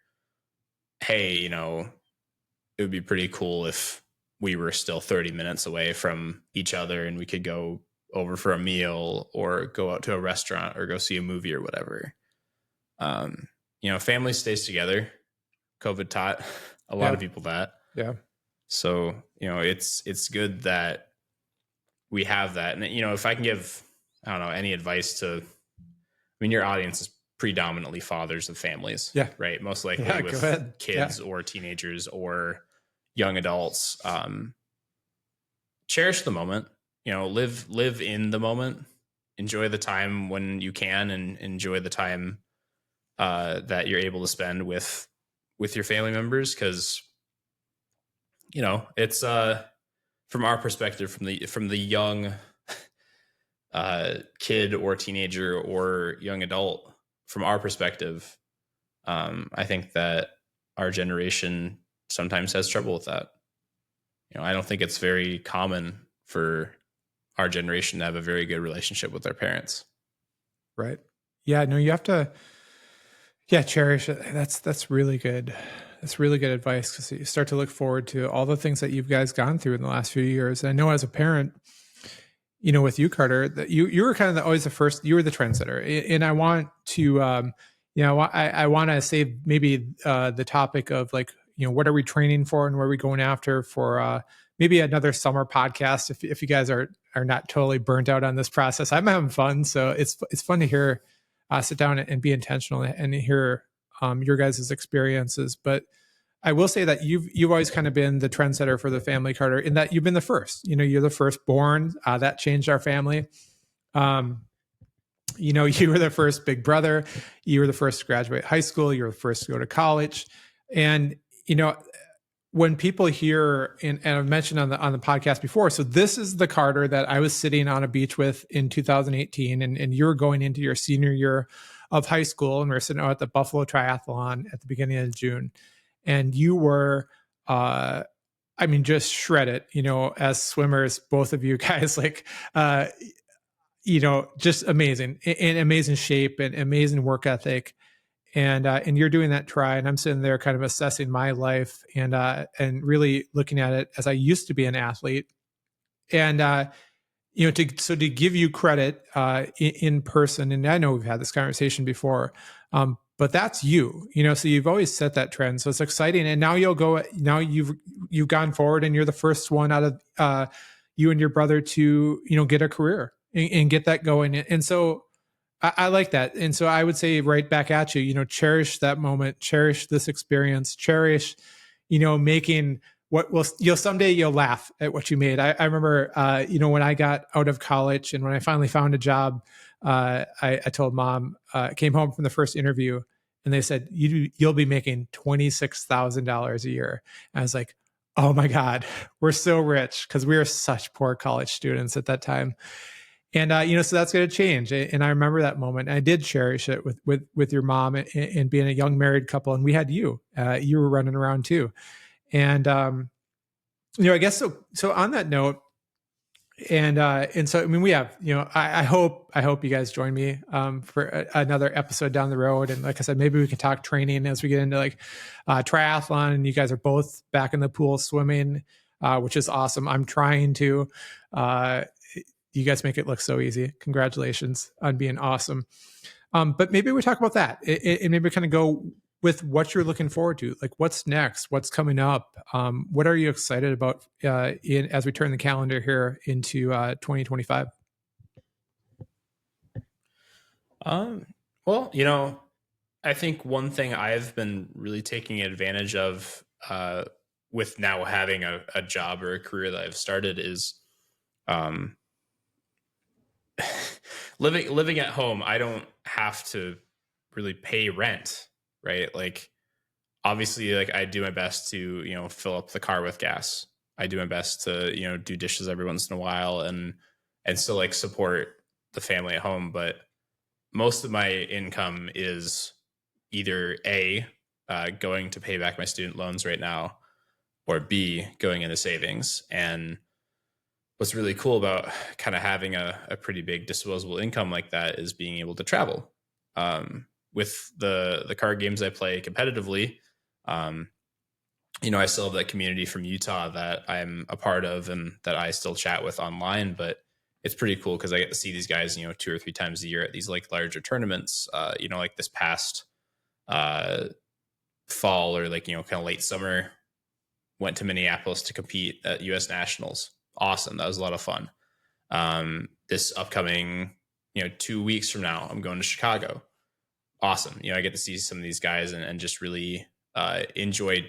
hey, it would be pretty cool if we were still 30 minutes away from each other and we could go over for a meal or go out to a restaurant or go see a movie or whatever. Family stays together. COVID taught a lot of people that. Yeah. So, it's good that we have that. And, if I can give, I don't know, any advice to, your audience is predominantly fathers of families. Yeah. Right. Most likely with kids or teenagers or young adults. Cherish the moment, live in the moment, enjoy the time when you can, and enjoy the time that you're able to spend with your family members. Cause it's from our perspective, from the young kid or teenager or young adult, from our perspective, I think that our generation sometimes has trouble with that. I don't think it's very common for our generation to have a very good relationship with their parents. Right. Yeah. No, you have to, cherish it. That's really good. That's really good advice, because you start to look forward to all the things that you guys gone through in the last few years. And I know as a parent, with you, Carter, that you were kind of always the first, you were the trendsetter. And I want to, I want to save maybe the topic of like, what are we training for and where are we going after for maybe another summer podcast. If you guys are not totally burnt out on this process, I'm having fun. So it's fun to hear, sit down and be intentional and hear your guys' experiences. But I will say that you've always kind of been the trendsetter for the family, Carter, in that you've been the first. You're the firstborn. That changed our family. You were the first big brother. You were the first to graduate high school. You were the first to go to college. And when people hear, and I've mentioned on the podcast before, so this is the Carter that I was sitting on a beach with in 2018, and you were going into your senior year of high school, and we were sitting out at the Buffalo Triathlon at the beginning of June. And you were, just shredded, as swimmers, both of you guys, like, just amazing, in amazing shape and amazing work ethic. And you're doing that try, and I'm sitting there kind of assessing my life and really looking at it as I used to be an athlete. And, to give you credit in person, and I know we've had this conversation before, but that's you, so you've always set that trend. So it's exciting. And now you've gone forward, and you're the first one out of you and your brother to, get a career and get that going. And so I like that. And so I would say right back at you, cherish that moment, cherish this experience, cherish, making what will, someday you'll laugh at what you made. I remember, when I got out of college and when I finally found a job, I told mom, came home from the first interview, and they said, you'll be making $26,000 a year. And I was like, Oh my God, we're so rich because we were such poor college students at that time. And so that's going to change. And I remember that moment. I did cherish it with your mom and being a young married couple. And we had you. You were running around too. And I guess so. So on that note, and so I mean, we have I hope you guys join me for another episode down the road. And like I said, maybe we can talk training as we get into like triathlon. And you guys are both back in the pool swimming, which is awesome. I'm trying to. You guys make it look so easy. Congratulations on being awesome. But maybe we talk about that and maybe kind of go with what you're looking forward to. Like what's next, what's coming up. What are you excited about as we turn the calendar here into 2025? Well, I think one thing I've been really taking advantage of with now having a job or a career that I've started is living at home. I don't have to really pay rent, right? Like obviously, like I do my best to fill up the car with gas. I do my best to do dishes every once in a while and still like support the family at home. But most of my income is either A, going to pay back my student loans right now, or B, going into savings. And what's really cool about kind of having a pretty big disposable income like that is being able to travel. With the card games I play competitively, I still have that community from Utah that I'm a part of and that I still chat with online, but it's pretty cool because I get to see these guys, 2 or 3 times a year at these like larger tournaments, like this past fall or like, kind of late summer, went to Minneapolis to compete at US Nationals. Awesome. That was a lot of fun. This upcoming, 2 weeks from now, I'm going to Chicago. Awesome. I get to see some of these guys and just really enjoy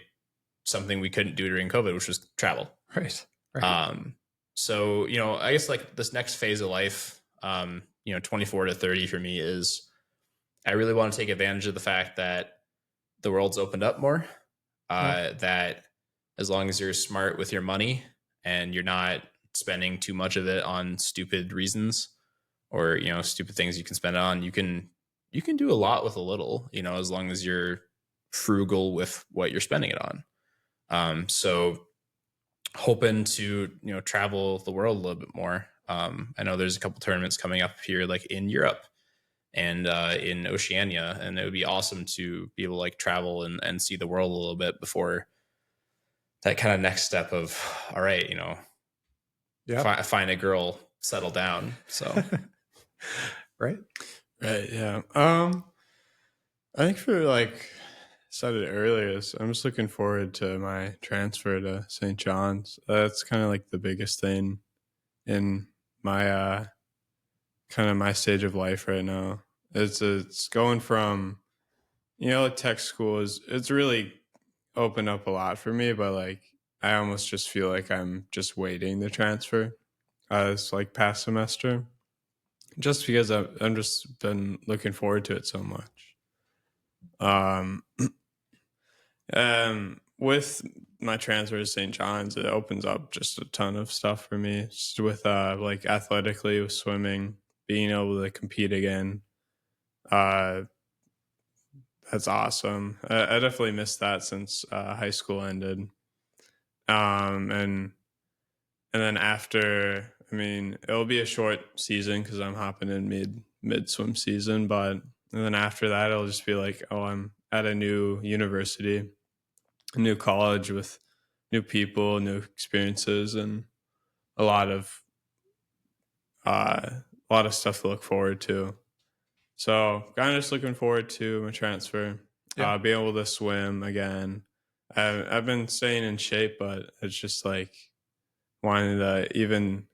something we couldn't do during COVID, which was travel. Right. So, I guess like this next phase of life, 24 to 30 for me is I really want to take advantage of the fact that the world's opened up more, that as long as you're smart with your money and you're not spending too much of it on stupid reasons or, stupid things you can spend it on, you can do a lot with a little, as long as you're frugal with what you're spending it on. So hoping to, travel the world a little bit more. I know there's a couple tournaments coming up here, like in Europe and in Oceania, and it would be awesome to be able to like travel and see the world a little bit before that kind of next step of, all right, find a girl, settle down. So, Right. Yeah. I think for like said it earlier, I'm just looking forward to my transfer to St. John's. That's kind of like the biggest thing in my kind of my stage of life right now. It's going from like tech school it's really opened up a lot for me, but like I almost just feel like I'm just waiting to transfer this like past semester, just because I'm just been looking forward to it so much. With my transfer to St. John's, it opens up just a ton of stuff for me, just with like athletically with swimming, being able to compete again. That's awesome. I definitely missed that since high school ended. And then after, I mean, it'll be a short season because I'm hopping in mid swim season, and then after that, it'll just be like, oh, I'm at a new university, a new college with new people, new experiences, and a lot of stuff to look forward to. So kind of just looking forward to my transfer, being able to swim again. I've been staying in shape, but it's just like wanting to even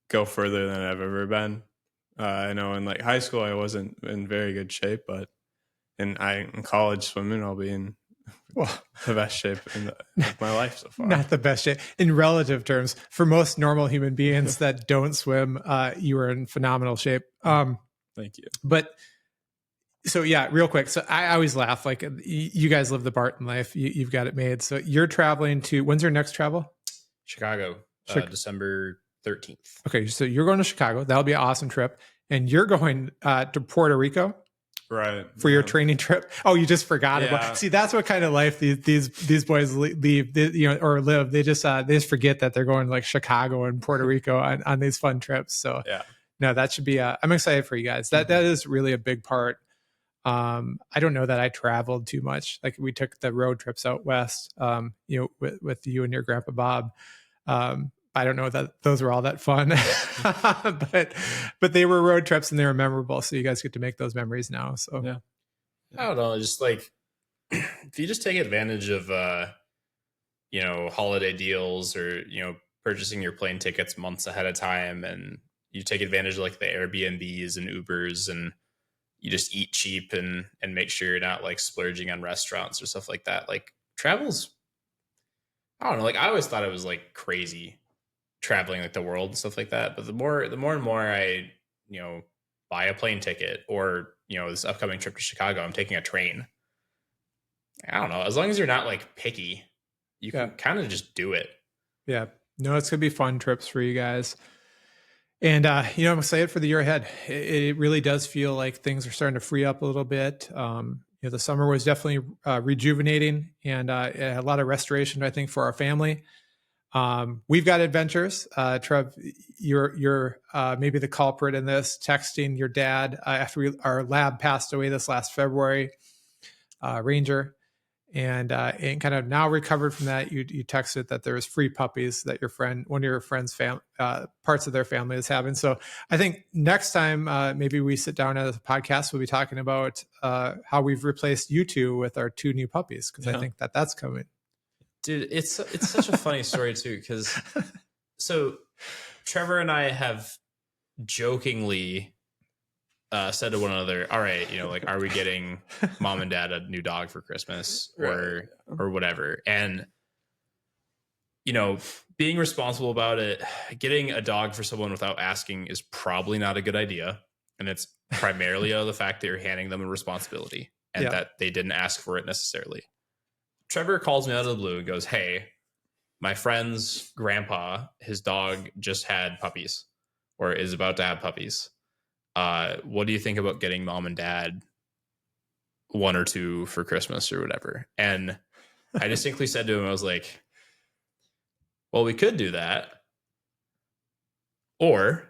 go further than I've ever been. I know in like high school I wasn't in very good shape, but in college swimming I'll be in the best shape of my life so far. Not the best shape in relative terms. For most normal human beings that don't swim, you are in phenomenal shape. Thank you. But So yeah, real quick. So I always laugh, like you guys live the Barton life. You've got it made. So you're traveling to, when's your next travel? Chicago, December 13th. Okay. So you're going to Chicago. That'll be an awesome trip. And you're going to Puerto Rico. Right. For your training trip. Oh, you just forgot about. See, that's what kind of life these boys leave, or live. They just forget that they're going to like Chicago and Puerto Rico on these fun trips. So no, that should be. I'm excited for you guys. That is really a big part. I don't know that I traveled too much. Like we took the road trips out west. With you and your grandpa Bob. I don't know that those were all that fun, but they were road trips and they were memorable. So you guys get to make those memories now. So yeah. I don't know, just like if you just take advantage of holiday deals or purchasing your plane tickets months ahead of time, and you take advantage of like the Airbnbs and Ubers, and you just eat cheap and make sure you're not like splurging on restaurants or stuff like that. Like travels, I don't know, like I always thought it was like crazy traveling like the world and stuff like that, but the more and more I buy a plane ticket, or this upcoming trip to Chicago, I'm taking a train. I don't know, as long as you're not like picky, you can kind of just do it. Yeah, no, it's gonna be fun trips for you guys, and I'm excited for the year ahead. It really does feel like things are starting to free up a little bit. The summer was definitely rejuvenating, and a lot of restoration, I think, for our family. We've got adventures. Trev, you're maybe the culprit in this, texting your dad after our lab passed away this last February, Ranger, and kind of now recovered from that. You texted that there's free puppies that one of your friends' parts of their family is having. So I think next time maybe we sit down as a podcast, we'll be talking about how we've replaced you two with our 2 new puppies, because I think that's coming. Dude, it's such a funny story too, because so Trevor and I have jokingly said to one another, all right, like, are we getting mom and dad a new dog for Christmas or whatever? And being responsible about it, getting a dog for someone without asking is probably not a good idea. And it's primarily out of the fact that you're handing them a responsibility and that they didn't ask for it necessarily. Trevor calls me out of the blue and goes, hey, my friend's grandpa, his dog just had puppies or is about to have puppies. What do you think about getting mom and dad 1 or 2 for Christmas or whatever? And I distinctly said to him, I was like, well, we could do that. Or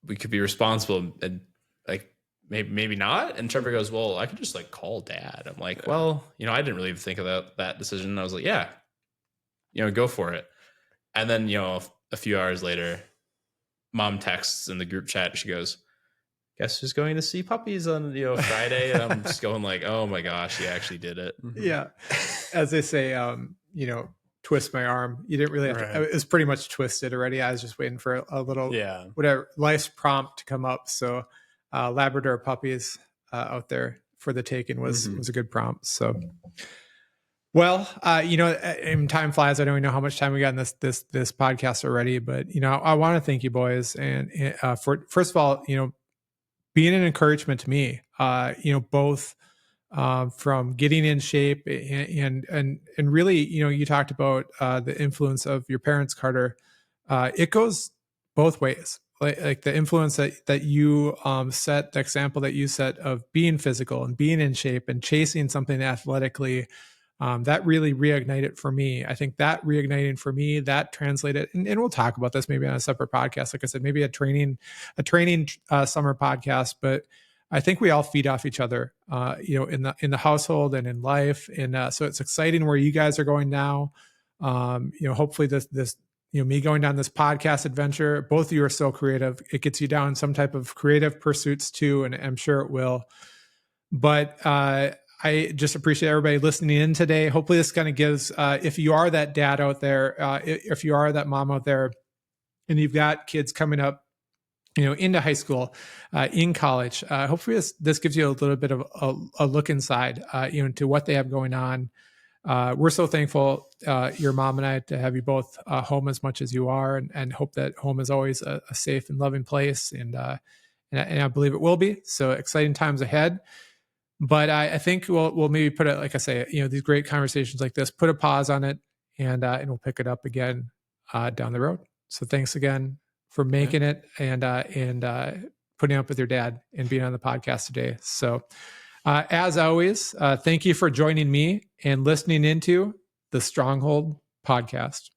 we could be responsible and like, maybe not. And Trevor goes, well, I could just like call dad. I'm like, well, I didn't really think about that decision. I was like, yeah, go for it. And then, a few hours later, mom texts in the group chat. She goes, guess who's going to see puppies on, Friday? And I'm just going like, oh my gosh, he actually did it. Yeah. As they say, twist my arm. You didn't really have to, it was pretty much twisted already. I was just waiting for a little, whatever, life's prompt to come up. So Labrador puppies out there for the taking was a good prompt. So, well, and time flies. I don't even know how much time we got in this podcast already, but I want to thank you boys, and for first of all, being an encouragement to me, both from getting in shape and really, you talked about the influence of your parents, Carter. It goes both ways. Like the influence that you set, the example that you set of being physical and being in shape and chasing something athletically, that really reignited for me. I think that reigniting for me, that translated, and we'll talk about this maybe on a separate podcast. Like I said, maybe a training summer podcast, but I think we all feed off each other, in the household and in life. And so it's exciting where you guys are going now. Hopefully this, me going down this podcast adventure, both of you are so creative. It gets you down some type of creative pursuits too. And I'm sure it will, but, I just appreciate everybody listening in today. Hopefully this kind of gives, if you are that dad out there, if you are that mom out there and you've got kids coming up, into high school, in college, hopefully this gives you a little bit of a look inside, into what they have going on. We're so thankful, your mom and I, to have you both home as much as you are, and hope that home is always a safe and loving place. And and I believe it will be. So exciting times ahead. But I think we'll maybe put it, like I say, these great conversations like this, put a pause on it, and we'll pick it up again down the road. So thanks again for making it and putting up with your dad and being on the podcast today. So as always, thank you for joining me and listening into the Stronghold Podcast.